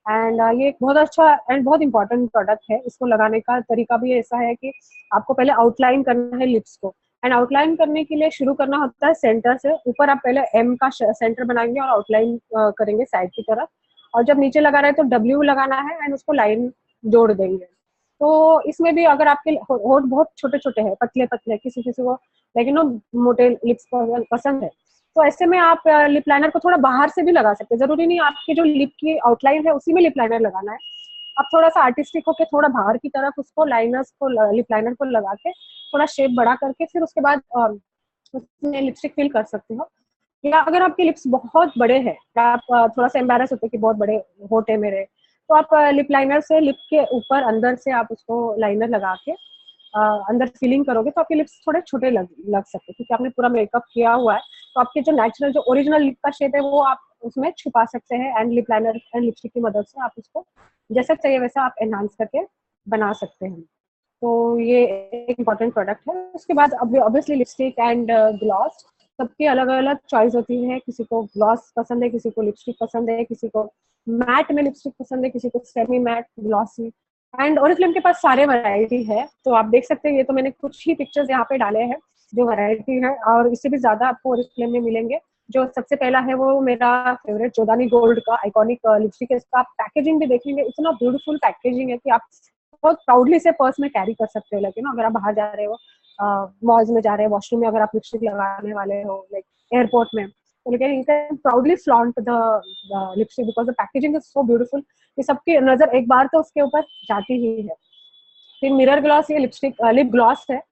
एंड ये एक बहुत अच्छा एंड बहुत इंपॉर्टेंट प्रोडक्ट है। इसको लगाने का तरीका भी ऐसा है कि आपको पहले आउटलाइन करना है लिप्स को, एंड आउटलाइन करने के लिए शुरू करना होता है सेंटर से। ऊपर आप पहले एम का सेंटर बनाएंगे और आउटलाइन करेंगे साइड की तरफ, और जब नीचे लगा रहे हैं तो डब्ल्यू लगाना है एंड उसको लाइन जोड़ देंगे। तो इसमें भी अगर आपके होठ बहुत छोटे छोटे हैं, पतले पतले, किसी किसी को लेकिन मोटे लिप्स पसंद है, तो ऐसे में आप लिप लाइनर को थोड़ा बाहर से भी लगा सकते हैं। जरूरी नहीं आपकी जो लिप की आउटलाइन है उसी में लिप लाइनर लगाना है। आप थोड़ा सा आर्टिस्टिक होकर थोड़ा बाहर की तरफ उसको लाइनर्स को लिप लाइनर को लगा के थोड़ा शेप बड़ा करके फिर उसके बाद उसमें लिपस्टिक फिल कर सकते हो। या अगर आपके लिप्स बहुत बड़े हैं, आप थोड़ा सा एम्बैरस होते हैं कि बहुत बड़े होठ है मेरे, तो आप लिप लाइनर से लिप के ऊपर अंदर से आप उसको लाइनर लगा के अंदर फिलिंग करोगे तो आपके लिप्स थोड़े छोटे लग सकते हैं, क्योंकि आपने पूरा मेकअप किया हुआ है। तो आपके जो नेचुरल जो ओरिजिनल लिप का शेप है वो आप उसमें छुपा सकते हैं, and lip liner and lipstick की मदद से आप उसको जैसा चाहिए वैसा आप एनहांस करके बना सकते हैं। तो ये एक इम्पॉर्टेंट प्रोडक्ट है। उसके बाद ऑब्वियसली लिपस्टिक एंड ग्लॉस, सबकी अलग अलग चॉइस होती है। किसी को ग्लॉस पसंद है, किसी को लिपस्टिक पसंद है, किसी को मैट में लिपस्टिक पसंद है, किसी को semi matte glossy, and Oriflame के पास सारे वैरायटी है। तो आप देख सकते हैं, ये तो मैंने कुछ ही पिक्चर्स यहाँ पे डाले हैं जो वैरायटी है, और इससे भी ज्यादा आपको ओरिफ्लेम में मिलेंगे। जो सबसे पहला है वो मेरा फेवरेट जोदानी गोल्ड का आइकॉनिक लिपस्टिक है। इसका आप पैकेजिंग भी देखेंगे, इतना ब्यूटीफुल पैकेजिंग है कि आप बहुत प्राउडली से पर्स में कैरी कर सकते हो। लेकिन अगर आप बाहर जा रहे हो, मॉल्स में जा रहे हो, वॉशरूम में अगर आप लिपस्टिक लगाने वाले हो, लाइक एयरपोर्ट में, तो लेकिन you can proudly flaunt the lipstick because the packaging is so beautiful कि सबकी नजर एक बार तो उसके ऊपर जाती ही है। फिर मिरर ग्लॉस, ये लिपस्टिक लिप ग्लॉस है।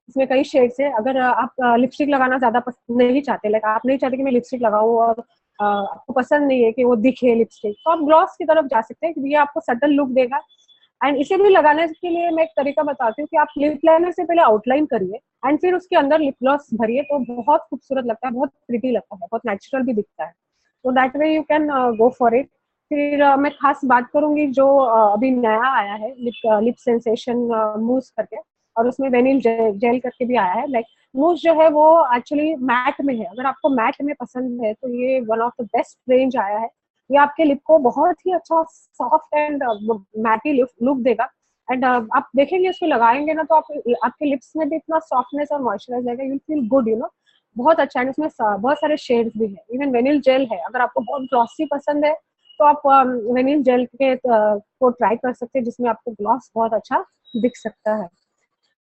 इसमें कई शेड्स है। अगर आप लिपस्टिक लगाना ज्यादा पसंद नहीं चाहते, लाइक आप नहीं चाहते कि मैं लिपस्टिक लगाऊं और आपको पसंद नहीं है कि वो दिखे लिपस्टिक, तो आप ग्लॉस की तरफ जा सकते हैं क्योंकि ये आपको सटल लुक देगा। एंड इसे भी लगाने के लिए मैं एक तरीका बताती हूँ कि आप लिप लाइनर से पहले आउटलाइन करिए एंड फिर उसके अंदर लिप ग्लॉस भरिए, तो बहुत खूबसूरत लगता है, बहुत प्रिटी लगता है, बहुत नेचुरल भी दिखता है। तो that way you can go for it. फिर मैं खास बात करूंगी जो अभी नया आया है, लिप सेंसेशन मूस करके, और उसमें वेनिल जेल करके भी आया है। लाइक मूस जो है वो एक्चुअली मैट में है। अगर आपको मैट में पसंद है तो ये one of the best range आया है। ये आपके लिप को बहुत ही अच्छा सॉफ्ट एंड मैटी लुक देगा। एंड आप देखेंगे उसको लगाएंगे ना तो आपके लिप्स में भी इतना सॉफ्टनेस और मॉइस्चराइज रहेगा, you feel good, you know, बहुत अच्छा है। उसमें बहुत सारे शेड्स भी है, इवन वेनिल जेल है। अगर आपको बहुत ग्लॉसी पसंद है तो आप वेनिल जेल के को ट्राई कर सकते हैं, जिसमें आपको ग्लॉस बहुत अच्छा दिख सकता है।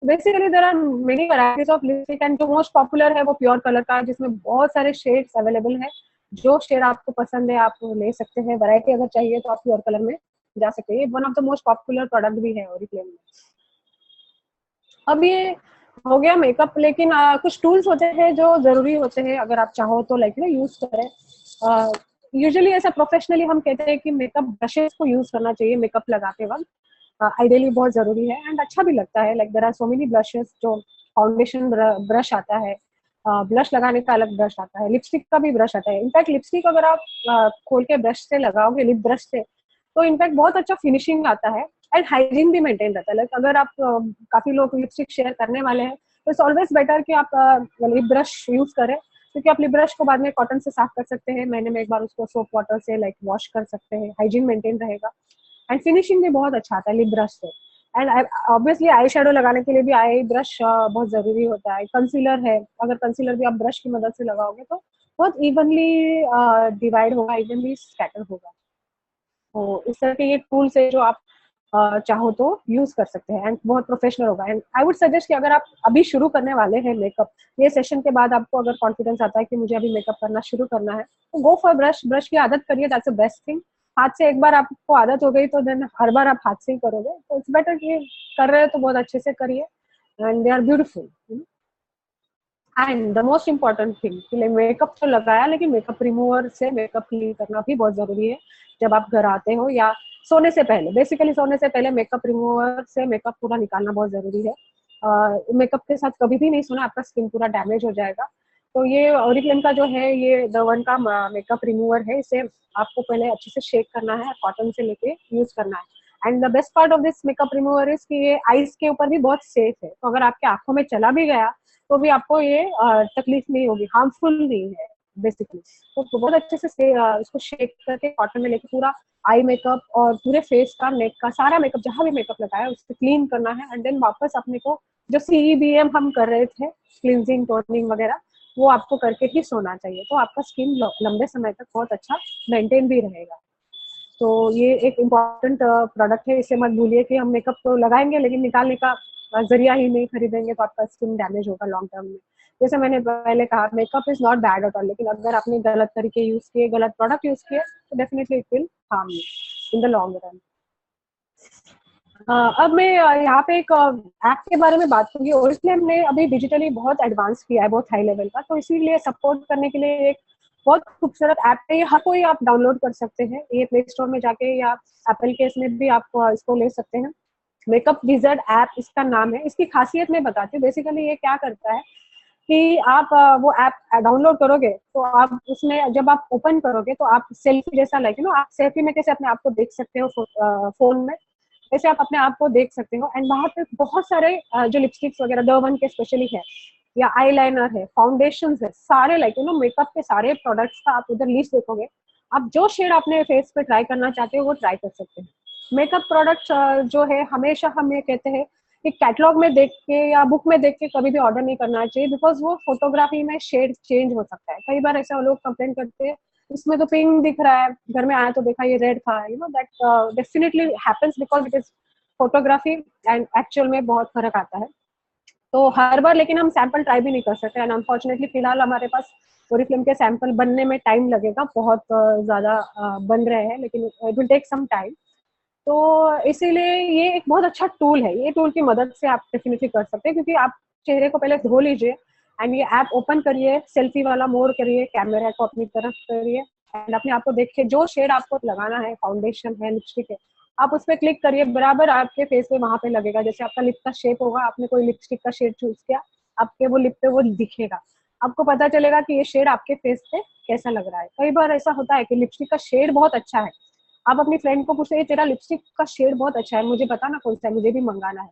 Basically there are many varieties of lipstick, and जो मोस्ट पॉपुलर है वो प्योर कलर का है, जिसमें बहुत सारे शेड्स अवेलेबल है। जो शेड आपको पसंद है आप ले सकते हैं। वैरायटी अगर चाहिए तो आप प्योर कलर में जा सकते हैं। ये one of the most popular product भी है ओरिफ्लेम में। अब ये हो गया मेकअप, लेकिन कुछ टूल्स होते हैं जो जरूरी होते हैं अगर आप चाहो तो लाइक यूज करें। यूजुअली ऐसा प्रोफेशनली हम कहते हैं कि मेकअप ब्रशेस को यूज करना चाहिए मेकअप लगाते वक्त, आइडियली बहुत जरूरी है एंड अच्छा भी लगता है। Like there are so many brushes, जो फाउंडेशन ब्रश आता है, ब्लश लगाने का अलग ब्रश आता है, लिपस्टिक का भी ब्रश आता है। इनफैक्ट लिपस्टिक अगर आप खोल के ब्रश से लगाओगे, लिप ब्रश से, तो इनफैक्ट बहुत अच्छा फिनिशिंग आता है एंड हाइजीन भी मेंटेन रहता है। लाइक अगर आप काफी लोग लिपस्टिक शेयर करने वाले हैं तो इट्स ऑलवेज बेटर कि आप लिप ब्रश यूज करें, क्योंकि आप लिप ब्रश को बाद में कॉटन से साफ कर सकते हैं, महीने में एक बार उसको सोप वाटर से लाइक वॉश कर सकते हैं, हाइजीन मेंटेन रहेगा एंड फिनिशिंग भी बहुत अच्छा आता है लिप ब्रश से। एंड ऑब्वियसली आई शेडो लगाने के लिए भी आई ब्रश बहुत जरूरी होता है। कंसीलर है, अगर कंसीलर भी आप ब्रश की मदद से लगाओगे तो बहुत इवनली डिवाइड होगा, इवनली स्कैटर होगा। तो इस तरह के ये टूल्स है जो आप चाहो तो यूज कर सकते हैं एंड बहुत प्रोफेशनल होगा। एंड आई वुड सजेस्ट कि अगर आप अभी शुरू करने वाले हैं मेकअप, ये सेशन के बाद आपको अगर कॉन्फिडेंस आता है कि मुझे अभी मेकअप करना शुरू करना है, तो गो फॉर ब्रश। ब्रश की आदत करिए, दैट्स द बेस्ट थिंग। हाथ से एक बार आपको आदत हो गई तो देन हर बार आप हाथ से ही करोगे, तो इट्स बेटर कि कर रहे हो तो बहुत अच्छे से करिए and they are beautiful. And the most important thing, makeup तो लगाया लेकिन मेकअप रिमूवर से मेकअप क्लीन करना भी बहुत जरूरी है जब आप घर आते हो या सोने से पहले। बेसिकली सोने से पहले मेकअप रिमूवर से मेकअप पूरा निकालना बहुत जरूरी है। मेकअप के साथ कभी भी नहीं सोना, आपका स्किन पूरा डैमेज हो जाएगा। तो ये ओरिफ्लेम का जो है ये द वन का मेकअप रिमूवर है, इसे आपको पहले अच्छे से शेक करना है, कॉटन से लेके यूज करना है। And the best part of this makeup remover is कि ये आईज के ऊपर भी बहुत सेफ है। तो अगर आपके आंखों में चला भी गया तो भी आपको ये तकलीफ नहीं होगी, हार्मफुल नहीं है बेसिकली। तो बहुत अच्छे से इसको शेक करके कॉटन में लेके पूरा आई मेकअप और पूरे फेस का, नेक का, सारा मेकअप जहाँ भी मेकअप लगाया है उसको क्लीन करना है। एंड देन वापस अपने को जो CEBM हम कर रहे थे, क्लींजिंग टोनिंग वगैरह, वो आपको करके ही सोना चाहिए। तो आपका स्किन लंबे समय तक बहुत अच्छा मेंटेन भी रहेगा। तो ये एक इम्पॉर्टेंट प्रोडक्ट है, इसे मत भूलिए कि हम मेकअप तो लगाएंगे लेकिन निकालने का जरिया ही नहीं खरीदेंगे तो आपका स्किन डैमेज होगा लॉन्ग टर्म में। जैसे मैंने पहले कहा, makeup is not bad at all, लेकिन अगर आपने गलत तरीके यूज किए, गलत प्रोडक्ट यूज किए, तो definitely it will harm you in the long run. अब मैं यहाँ पे एक ऐप के बारे में बात करूंगी। ओरिजिनली हमने अभी डिजिटली बहुत एडवांस किया है, बहुत हाई लेवल का, तो इसीलिए सपोर्ट करने के लिए एक बहुत खूबसूरत ऐप है। ये हर कोई आप डाउनलोड कर सकते हैं, ये प्ले स्टोर में जाके या एप्पल के इसमें भी आप इसको ले सकते हैं। मेकअप विज़ार्ड ऐप इसका नाम है। इसकी खासियत मैं बताती हूँ। बेसिकली ये क्या करता है कि आप वो ऐप डाउनलोड करोगे तो आप उसमें जब आप ओपन करोगे तो आप सेल्फी जैसा, लाइक आप सेल्फी में कैसे अपने आप को देख सकते हो फोन में, वैसे आप अपने आप को देख सकते हो। एंड वहाँ पे बहुत सारे जो लिपस्टिक्स वगैरह द1 के स्पेशली है, या आईलाइनर है, फाउंडेशन है, सारे मेकअप के सारे प्रोडक्ट्स का आप उधर लिस्ट देखोगे। आप जो शेड अपने फेस पे ट्राई करना चाहते हो वो ट्राई कर सकते हैं। मेकअप प्रोडक्ट्स जो है, हमेशा हम ये कहते हैं कि कैटलॉग में देख के या बुक में देख के कभी भी ऑर्डर नहीं करना चाहिए, बिकॉज वो फोटोग्राफी में शेड चेंज हो सकता है। कई बार ऐसा लोग कंप्लेन करते हैं, इसमें तो पिंक दिख रहा है, घर में आया तो देखा ये रेड था, that definitely happens because it is photography and actual में बहुत फर्क आता है। तो हर बार लेकिन हम सैंपल ट्राई भी नहीं कर सकते, एंड अनफॉर्चुनेटली फिलहाल हमारे पास ओरिफ्लेम के सैंपल बनने में टाइम लगेगा, बहुत ज्यादा बन रहे हैं, लेकिन it will take some time. तो इसीलिए ये एक बहुत अच्छा टूल है। ये टूल की मदद से आप डेफिनेटली कर सकते हैं, क्योंकि आप चेहरे को पहले धो लीजिए एंड ये ऐप ओपन करिए, सेल्फी वाला मोड करिए, कैमरा को अपनी तरफ करिए एंड अपने आप को देखिए जो शेड आपको लगाना है, फाउंडेशन है, लिपस्टिक है, आप उस पर क्लिक करिए, बराबर आपके फेस पे वहां पे लगेगा। जैसे आपका लिप का शेप होगा, आपने कोई लिपस्टिक का शेड चूज किया, आपके वो लिप पे वो दिखेगा, आपको पता चलेगा कि ये शेड आपके फेस पे कैसा लग रहा है। कई बार ऐसा होता है कि लिपस्टिक का शेड बहुत अच्छा है, आप अपनी फ्रेंड को पूछते हैं तेरा लिपस्टिक का शेड बहुत अच्छा है, मुझे बता ना कौन सा है, मुझे भी मंगाना है,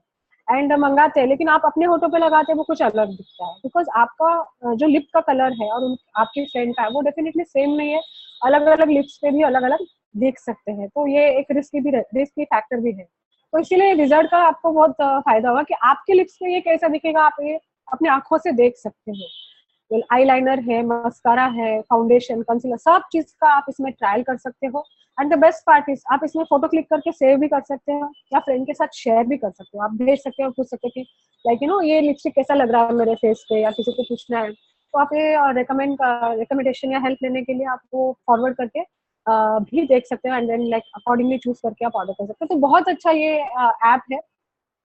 एंड मंगाते हैं, लेकिन आप अपने होठों पे लगाते हैं वो कुछ अलग दिखता है, बिकॉज आपका जो लिप का कलर है और आपकी फ्रेंड का है वो डेफिनेटली सेम नहीं है, अलग अलग लिप्स पे भी अलग अलग देख सकते हैं। तो ये एक रिस्की फैक्टर भी है। तो इसीलिए रिजल्ट का आपको बहुत फायदा होगा कि आपके लिप्स पे ये कैसा दिखेगा, आप ये अपनी आंखों से देख सकते हो। आईलाइनर है, मस्कारा है, फाउंडेशन, कंसीलर, सब चीज का आप इसमें ट्रायल कर सकते हो। And the best part is आप इसमें फोटो क्लिक करके सेव भी कर सकते हो या फ्रेंड के साथ शेयर भी कर सकते हो। आप भेज सकते हो, पूछ सकते हो कि लाइक ये लिपस्टिक कैसा लग रहा है मेरे फेस पे, या किसी को पूछना है तो आप ये रिकमेंडेशन या हेल्प लेने के लिए आपको फॉरवर्ड करके भी देख सकते हो, and then like accordingly choose करके आप ऑर्डर कर सकते हो। तो बहुत अच्छा ये ऐप है।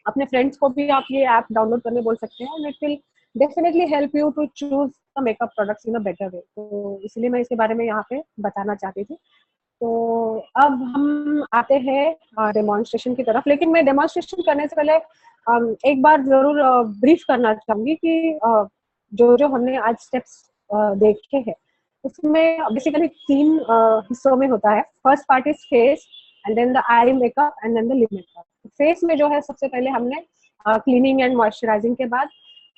अपने फ्रेंड्स को भी आप ये ऐप डाउनलोड करने बोल सकते हैं, and it will definitely help you to choose the makeup products in a better way. तो इसलिए मैं इसके बारे में यहाँ पे बताना चाहती थी। तो अब हम आते हैं डेमोन्स्ट्रेशन की तरफ, लेकिन मैं डेमोन्स्ट्रेशन करने से पहले एक बार जरूर ब्रीफ करना चाहूंगी कि जो जो हमने आज स्टेप्स देखे हैं उसमें बेसिकली 3 हिस्सों में होता है। First part is face, and then the eye makeup, and then the lip makeup. Face में जो है सबसे पहले हमने क्लीनिंग एंड मॉइस्चराइजिंग के बाद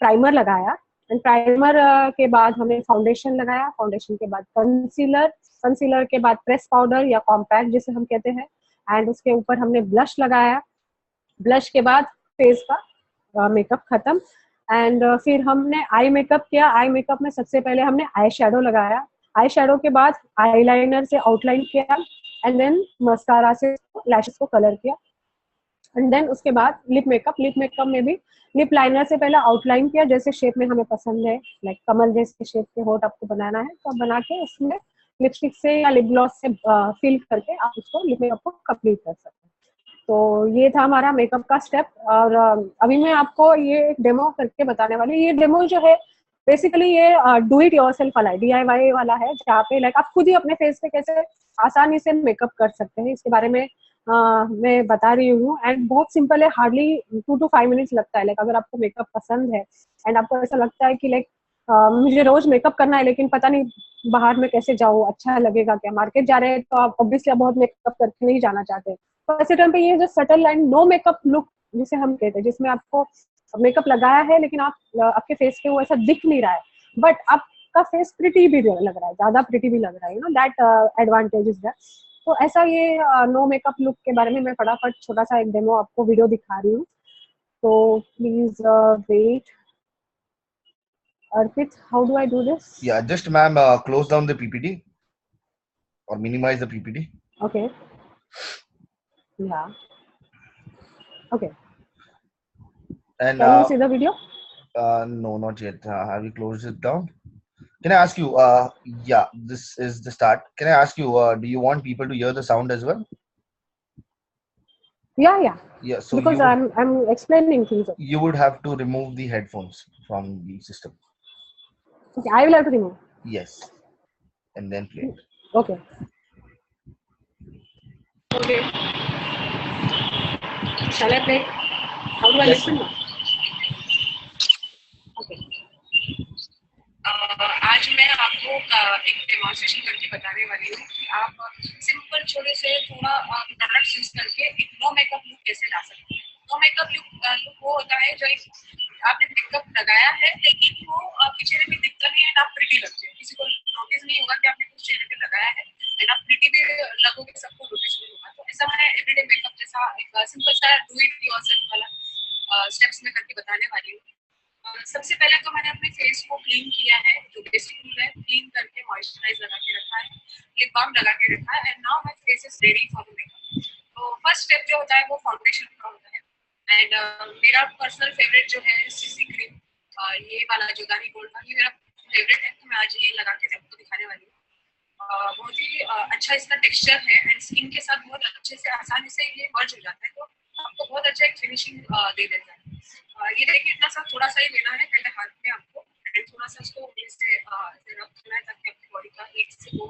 प्राइमर लगाया, एंड प्राइमर के बाद हमने फाउंडेशन लगाया, फाउंडेशन के बाद कंसीलर, कंसीलर के बाद प्रेस पाउडर या कॉम्पैक्ट जिसे हम कहते हैं, एंड उसके ऊपर हमने ब्लश लगाया, ब्लश के बाद फेस का मेकअप खत्म। एंड फिर हमने आई मेकअप किया। आई मेकअप में सबसे पहले हमने आई शेडो लगाया, आई शेडो के बाद आईलाइनर से आउटलाइन किया, एंड देन मस्कारा से लैशेस को कलर किया, एंड देन उसके बाद लिप मेकअप। लिप मेकअप में भी लिप लाइनर से पहले आउटलाइन किया जैसे शेप में हमें पसंद है, लाइक कमल जैसे शेप के होठ आपको बनाना है तो आप बना के उसमें लिपस्टिक से या लिप ग्लॉस से फिल करके आप उसको लिप मेकअप को कंप्लीट कर सकते हैं। तो ये था हमारा मेकअप का स्टेप। और अभी मैं आपको ये एक डेमो करके बताने वाली हूँ। ये डेमो जो है बेसिकली ये डू इट योरसेल्फ वाला है, DIY वाला है, जहाँ पे लाइक आप खुद ही अपने फेस पे कैसे आसानी से मेकअप कर सकते हैं इसके बारे में मैं बता रही हूँ। एंड बहुत सिंपल है, हार्डली 2 to 5 मिनट्स लगता है। लाइक अगर आपको मेकअप पसंद है एंड आपको ऐसा लगता है कि लाइक मुझे रोज मेकअप करना है लेकिन पता नहीं बाहर में कैसे जाऊँ, अच्छा लगेगा क्या, मार्केट जा रहे हैं तो आप ऑब्वियसली बहुत मेकअप करके नहीं जाना चाहते, तो ऐसे टाइम पे ये जो subtle and no makeup look जिसे हम कहते हैं, जिसमें आपको मेकअप लगाया है लेकिन आप आपके फेस पे वो ऐसा दिख नहीं रहा है, बट आप आपका फेस प्रिटी भी लग रहा है, ज्यादा प्रिटी भी लग रहा है, you know that advantage is that. तो ऐसा ये नो मेकअप लुक के बारे में मैं फटाफट छोटा सा एक डेमो आपको वीडियो दिखा रही हूँ, तो please wait. Arpit, how do I do this? Yeah, just ma'am, close down the PPT or minimize the PPT. Okay. Yeah. Okay. And Can you see the video? no, not yet. Have you closed it down? Can I ask you? Yeah, this is the start. Can I ask you? Do you want people to hear the sound as well? Yeah, yeah. Yeah. So Because I'm explaining things. you would have to remove the headphones from the system. Okay, I will have to remove. Yes, and then play it. Okay. Okay. Shall I play? How do I Yes, listen now? Okay. आज मैं आपको एक demonstration करके बताने वाली हूँ कि आप सिंपल छोटे से थोड़ा प्रोडक्ट यूज करके एक नो मेकअप लुक कैसे ला सकते हैं। नो मेकअप लुक वो होता है जो आपने मेकअप लगाया है लेकिन वो आपके चेहरे पे दिखता नहीं है ना, आप प्रिटी लगते हैं। किसी को नोटिस नहीं होगा कि आपने कुछ चेहरे पे लगाया है, एंड आप प्रिटी भी लगोगे, सबको नोटिस नहीं होगा। तो ऐसा मैं एवरीडे मेकअप जैसा एक सिंपल सा डू इट योरसेल्फ वाला स्टेप्स में करके बताने वाली हूँ। सबसे पहले तो मैंने अपने फेस को क्लीन किया है, जो बेसिक रूल है, क्लीन करके मॉइस्चराइज लगा के रखा है, लिप बाम लगा के रखा है, and now my face is ready for the makeup. तो फर्स्ट स्टेप जो होता है वो फाउंडेशन का होता है, एंड मेरा पर्सनल फेवरेट जो है सीसी क्रीम, ये वाला जो दानी गोल्ड का, ये मेरा फेवरेट है, तो मैं आज ये लगा के आपको दिखाने वाली हूँ। बहुत ही अच्छा इसका टेक्सचर है एंड स्किन के साथ बहुत अच्छे से आसानी से ये मर्ज हो जाता है, तो आपको बहुत अच्छा एक फिनिशिंग दे देता है। ये देखिए इतना सा थोड़ा सा ही लेना है पहले हाथ में आपको, एंड थोड़ा सा इसको जैसे रब करना है ताकि आपकी बॉडी का एक से वो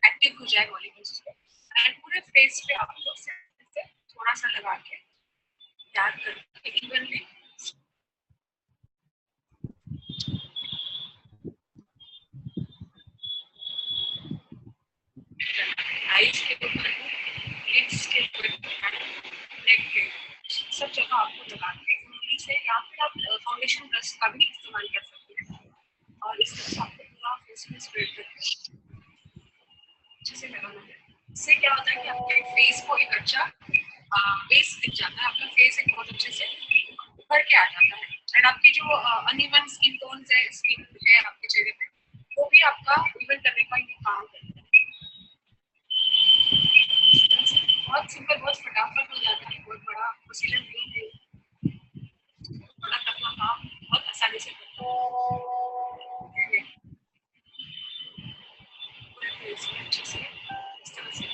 एक्टिव हो जाए मॉलिक्यूल्स पे, एंड पूरे फेस पे आपको थोड़ा सा लगा के याद करके इवनली आईज के ऊपर, लिप्स के ऊपर, नेक के सब जगह आपको लगा के उंगली से, या फिर आप फाउंडेशन ब्रश का भी इस्तेमाल कर सकते हैं, और इस तरह से आपको पूरा फेस में स्प्रेड करके अच्छे से लगाना है। इससे क्या होता है कि आपके फेस को एक अच्छा बेस दिख जाता है, आपका फेस एक बहुत अच्छे से उभर के आ जाता है, एंड आपकी जो अनइवन स्किन टोन्स है, स्किन है आपके चेहरे पे, वो भी आपका इवन करने का ये काम करता है। बहुत सिंपल, बहुत फटाफट हो जाता है, बहुत बड़ा प्रोसीजर नहीं है, प्रोडक्ट अपना काम बहुत आसानी से करता है। पूरे फेस में अच्छे से इस तरह से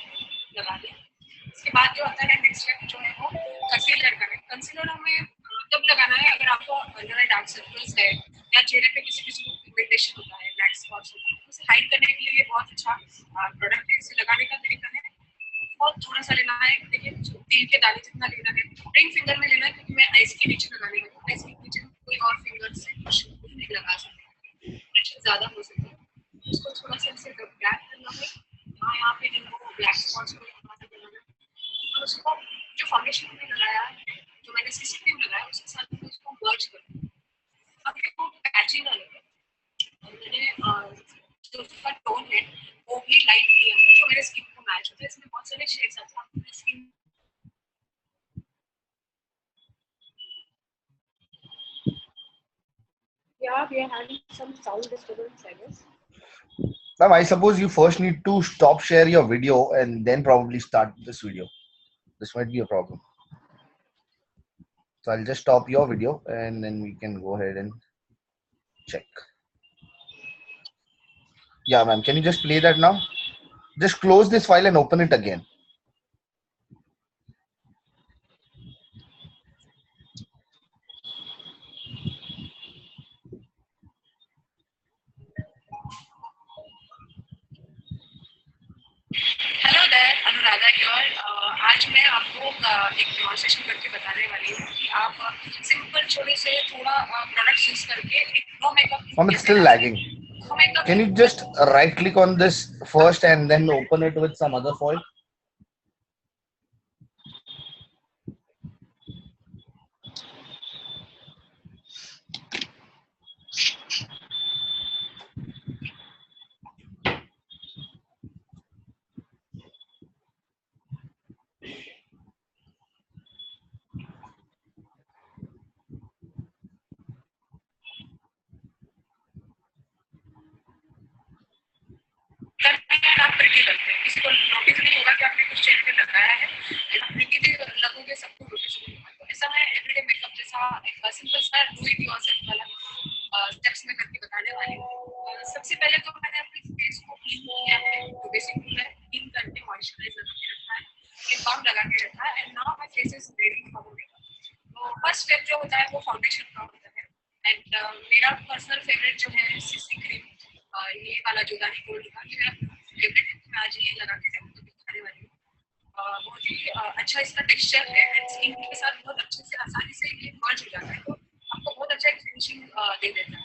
लगा दें। इसके बाद जो आता है नेक्स्ट स्टेप जो है वो कंसीलर का है। कंसीलर हमें तब लगाना है अगर आपको अंडर आई डार्क सर्कल्स है या चेहरे पे किसी किसी को पिगमेंटेशन होता है, ब्लैक स्पॉट्स होता है, उसे हाइड करने के लिए ये बहुत अच्छा प्रोडक्ट है। इसे लगाने का तरीका है बहुत थोड़ा सा लेना है, देखिए तिल के दाने जितना लेना है, रिंग फिंगर में लेना है, क्योंकि मैं आइज के नीचे लगाने वाली हूँ। आइज के नीचे कोई और फिंगर से कुछ नहीं लगा सकते, प्रेशर ज्यादा हो सकता है। उसको थोड़ा सा ऐसे ब्लैक करना है, यहाँ पे जिनको ब्लैक स्पॉट्स को थोड़ा सा बनाना है, और उसको जो फाउंडेशन मैंने लगाया है, जो मैंने सीसी क्रीम लगाया उसके साथ में उसको मर्ज कर, अब देखो पैची ना लगे, मैंने जो उसका टोन है वो भी लाइट किया है जो मेरे स्किन को मैच होता है। इसमें बहुत सारे शेड्स आते हैं, आपको skin yeah, we are having some sound disturbance, I guess. Ma'am, I suppose you first need to stop share your video and then probably start this video. This might be a problem. So I'll just stop your video and then we can go ahead and check. Yeah, ma'am. Can you just play that now? Just close this file and open it again. Hello there, Anuradha here. आज मैं आपको एक demonstration करके बताने वाली हूँ कि आप सिंपल छोटे से थोड़ा प्रोडक्ट्स यूज करके एक no makeup. Ma'am, it's still lagging. Can you just right click on this first and then open it with some other foil? जुदाई गोल्ड का मेरा फेवरेट है, मैं आज ये लगा के आपको दिखाने वाली हूँ। बहुत ही अच्छा इसका टेक्सचर है एंड स्किन के साथ बहुत अच्छे से आसानी से ये मर्ज हो जाता है, तो आपको बहुत अच्छा एक फिनिशिंग दे देता है।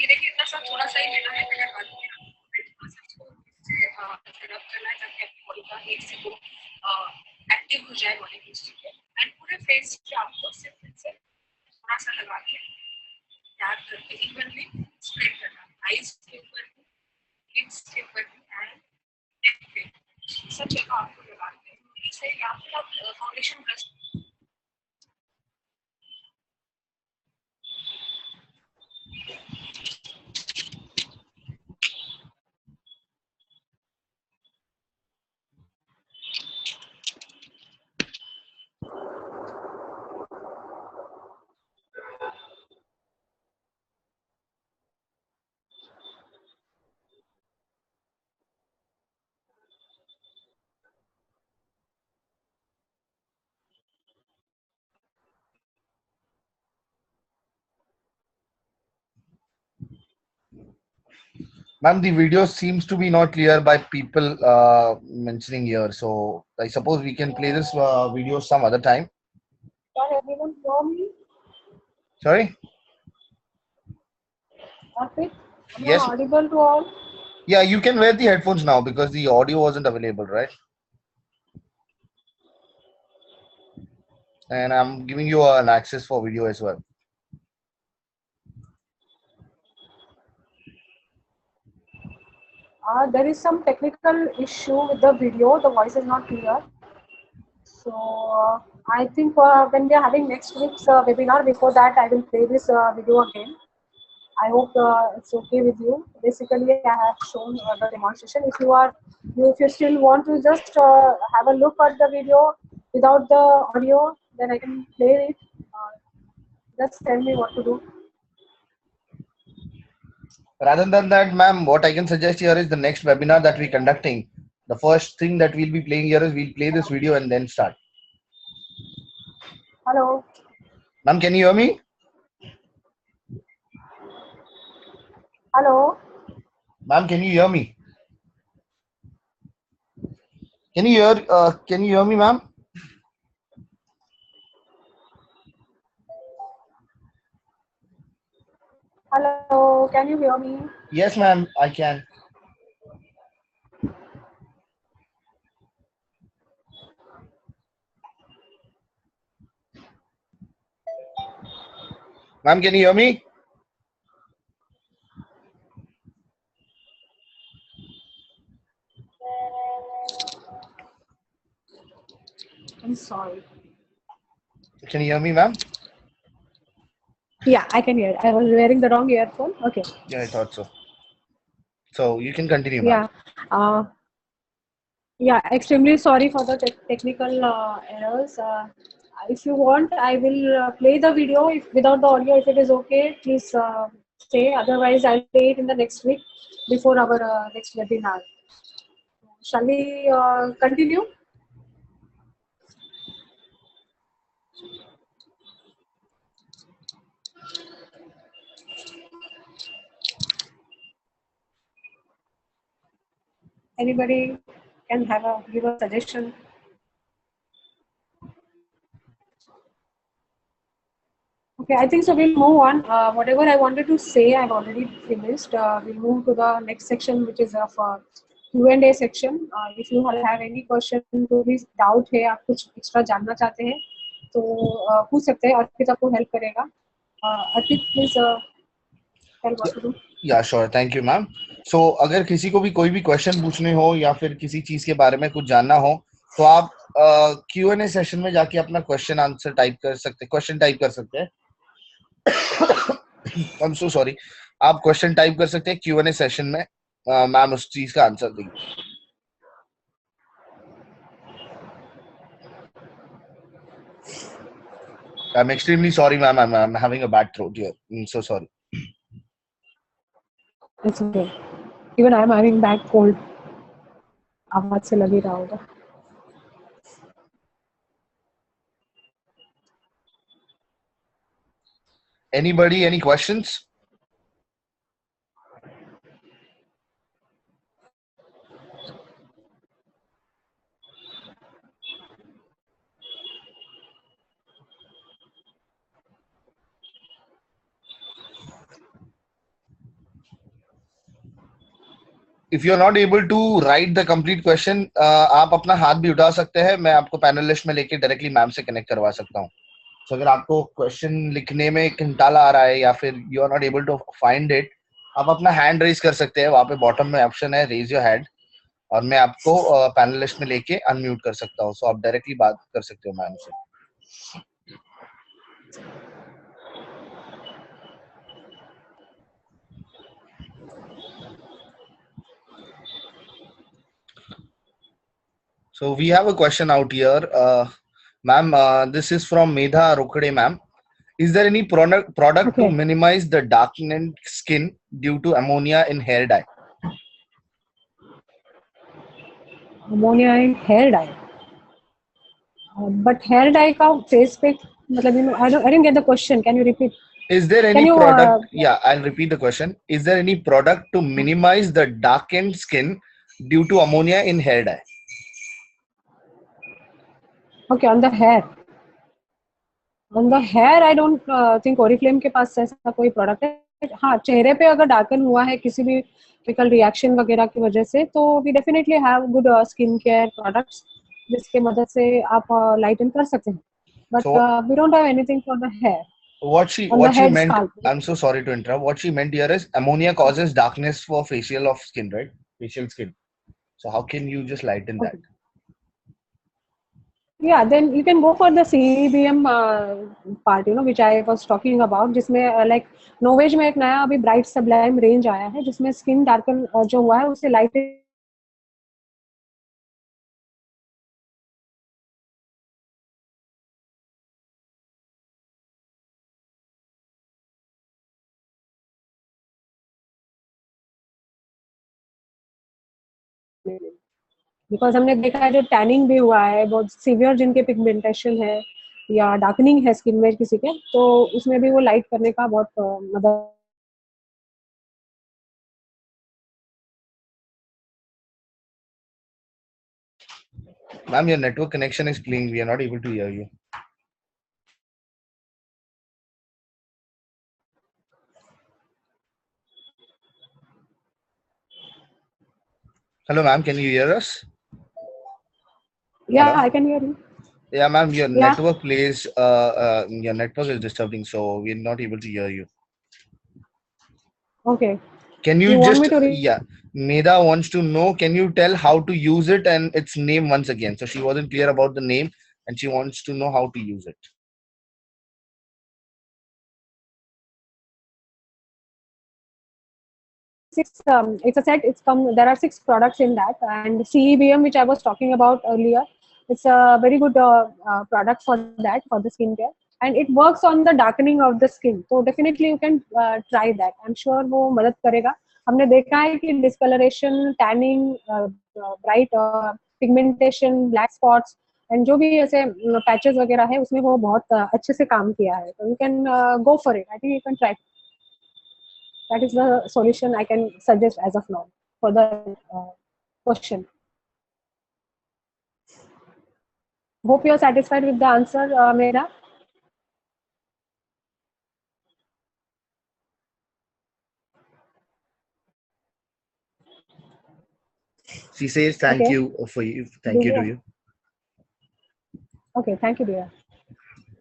ये देखिए इतना सा थोड़ा सा ही लेना है, मैंने हाथ में थोड़ा सा इसको रब करना है ताकि आपकी बॉडी का एक से दो एक्टिव हो जाए बॉडी बूस्टिंग के, एंड पूरे फेस पे आपको सिर्फ से थोड़ा सा लगा के टैप करके इवनली स्प्रेड करना है, आईज के ऊपर भी, लिप्स के ऊपर भी एंड नेक पे, सब जगह आपको लगा के इसे या फिर आप foundation brush Ma'am, the video seems to be not clear by people mentioning here. So I suppose we can play this video some other time. Can everyone hear me? Sorry? Arpit, am I Yes. audible to all? Yeah, you can wear the headphones now because the audio wasn't available, right? And I'm giving you an access for video as well. There is some technical issue with the video. The voice is not clear. So I think when we are having next week's webinar, before that I will play this video again. I hope it's okay with you. Basically, I have shown the demonstration. If you still want to just have a look at the video without the audio, then I can play it. Just tell me what to do. Rather than that, ma'am, what I can suggest here is the next webinar that we're conducting. The first thing that we'll be playing here is we'll play this video and then start. Hello. Ma'am, can you hear me? Hello. Ma'am, can you hear me? Can you hear me, ma'am? Hello. Can you hear me? Yes, ma'am, I can. Ma'am, can you hear me? I'm sorry. Can you hear me, ma'am? Yeah, I can hear. I was wearing the wrong earphone. Okay. Yeah, I thought so. So you can continue, ma'am. Yeah, extremely sorry for the technical errors. If you want, I will play the video without the audio. If it is okay, please stay. Otherwise, I'll play it in the next week before our next webinar. Shall we continue? Anybody can give a suggestion? Okay, I think so. We'll move on. Whatever I wanted to say, I've already finished. We'll move to the next section, which is of Q&A section. If you have any question, तो भी doubt है, आप कुछ extra जानना चाहते हैं, तो पूछ सकते हैं. अर्पित आपको help करेगा. Arpit, please tell what to do. Yeah, sure. Thank you, ma'am. So अगर किसी को भी कोई भी क्वेश्चन पूछने हो या फिर किसी चीज के बारे में कुछ जानना हो, तो आप Q&A सेशन में जाके अपना क्वेश्चन टाइप कर सकते हैं. I'm so sorry. आप क्वेश्चन टाइप कर सकते हैं Q&A सेशन में. मैम उस चीज का आंसर देंगे. I'm extremely sorry, ma'am. I'm having a bad throat here. I'm so sorry. It's okay. Even I'm having bad cold. आवाज से लग ही रहा होगा. Anybody, any questions? If you are not able to write the complete question, आप अपना हाथ भी उठा सकते हैं, मैं आपको पैनलिस्ट में लेके डायरेक्टली मैम से कनेक्ट करवा सकता हूँ. So, अगर आपको क्वेश्चन लिखने में कंटाला आ रहा है या फिर you are not able to find it, आप अपना हैंड रेज कर सकते हैं. वहां पे बॉटम में ऑप्शन है रेज योर हैंड, और मैं आपको पैनलिस्ट में लेके अनम्यूट कर सकता हूँ. सो आप डायरेक्टली बात कर सकते हो मैम से. So we have a question out here, ma'am. This is from Medha Rokade, ma'am. Is there any product to Okay. minimize the darkening skin due to ammonia in hair dye? Ammonia in hair dye. But hair dye का face पे मतलब I didn't get the question. Can you repeat? Is there Can any you product? Yeah, I'll repeat the question. Is there any product to minimize the darkened skin due to ammonia in hair dye? okay, on the hair. On the hair, I don't think Oriflame के पास ऐसा कोई product है. हाँ, चेहरे पे अगर darken हुआ है किसी भी केमिकल रिएक्शन वगैरह की वजह से, तो we definitely have good skin care products जिसके मदद से आप लाइटन कर सकते हैं. But So we don't have anything for the hair what she on the head meant, scalp. I'm so sorry to interrupt. What she meant here is ammonia causes darkness for facial of skin, right? Facial skin. So how can you just lighten that? Okay. Yeah, then you can go for the CBM part, which I was talking about, जिसमें like Novage में एक नया अभी bright sublime range आया है जिसमें skin darken जो हुआ है उसे लाइट बिकॉज हमने देखा है जो टैनिंग भी हुआ है बहुत सीवियर जिनके पिगमेंटेशन है या डार्कनिंग है स्किन में किसी के, तो उसमें भी वो लाइट करने का बहुत मदद. Ma'am, your network connection is playing. We are not able to hear you. Hello, ma'am. Can you hear us? Yeah, Hello? I can hear you. Yeah, ma'am. Your Yeah. network plays. Your network is disturbing, so we're not able to hear you. Okay. Can you You want just? me to Yeah, Meda wants to know. Can you tell how to use it and its name once again? So she wasn't clear about the name, and she wants to know how to use it. It's a set. There are 6 products in that, and CEBM, which I was talking about earlier, it's a very good product for that, for the skincare, and it works on the darkening of the skin. So definitely you can try that. I'm sure वो मदद करेगा. हमने देखा है कि discoloration, tanning, bright pigmentation, black spots, and जो भी ऐसे patches वगैरह है उसमें वो बहुत अच्छे से काम किया है. So you can go for it. I think you can try. That is the solution I can suggest as of now for the question. Hope you are satisfied with the answer, Mera. She says thank Okay. you for you. Thank you to you. Okay, thank you, dear.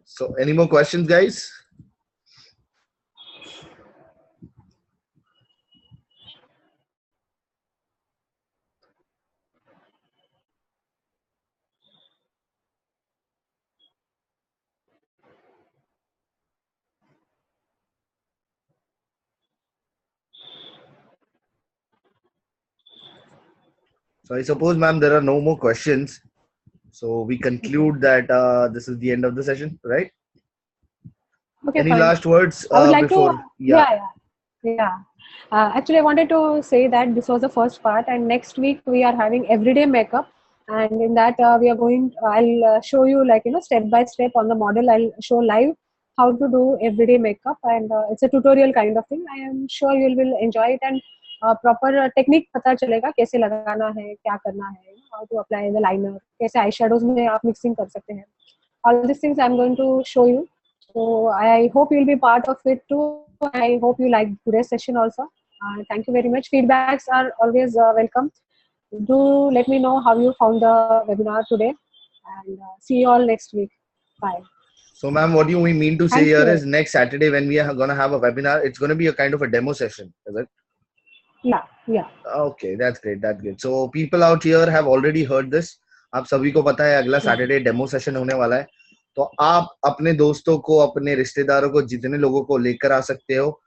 So, any more questions, guys? So I suppose, ma'am, there are no more questions. So we conclude that this is the end of the session, right? Okay, Any fine. last words I would like before? to. Yeah. Actually, I wanted to say that this was the first part, and next week we are having everyday makeup, and in that we are going. I'll show you step by step on the model. I'll show live how to do everyday makeup, and it's a tutorial kind of thing. I am sure you will enjoy it, and proper technique पता चलेगा कैसे लगाना है, क्या करना है, how to apply the liner, कैसे eye shadows में आप मिक्सिंग कर सकते हैं. All these things I'm going to show you. So I hope you'll be part of it too. I hope you like today's session also. Thank you very much. Feedbacks are always welcome. Do let me know how you found the webinar today, and see you all next week. Bye. So, ma'am, what do we mean to say Thank here you. is next Saturday when we are going to have a webinar, it's going to be a kind of a demo session, is it? Yeah. Okay, that's great. That's good. So, people out here have already heard this. आप सभी को पता है अगला Saturday demo session होने वाला है, तो आप अपने दोस्तों को, अपने रिश्तेदारों को, जितने लोगों को लेकर आ सकते हो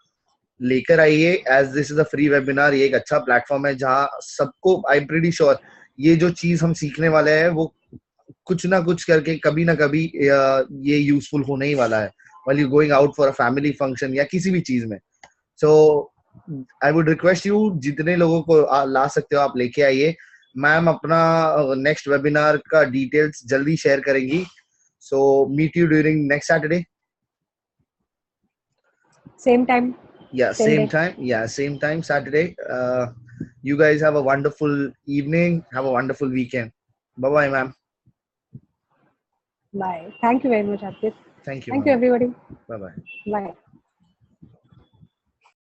लेकर आइए. As this is a free webinar, ये एक अच्छा प्लेटफॉर्म है जहां सबको, आई एम प्रीटी श्योर ये जो चीज हम सीखने वाले हैं वो कुछ ना कुछ करके कभी ना कभी ये यूजफुल होने ही वाला है while you going out for a family function या किसी भी चीज में. सो आई वुड रिक्वेस्ट यू, जितने लोगों को ला सकते हो आप लेके आइए. मैम अपना नेक्स्ट वेबिनार का डिटेल्स जल्दी शेयर करेंगी. So meet you during next Saturday. Same time. Yeah, Same day. time. Yeah, same time, Saturday. You guys have a wonderful evening. Have a wonderful weekend. Bye-bye, ma'am. Bye. Thank you very much, Arpit. Thank you, Thank you, ma'am. everybody. Bye-bye. Bye.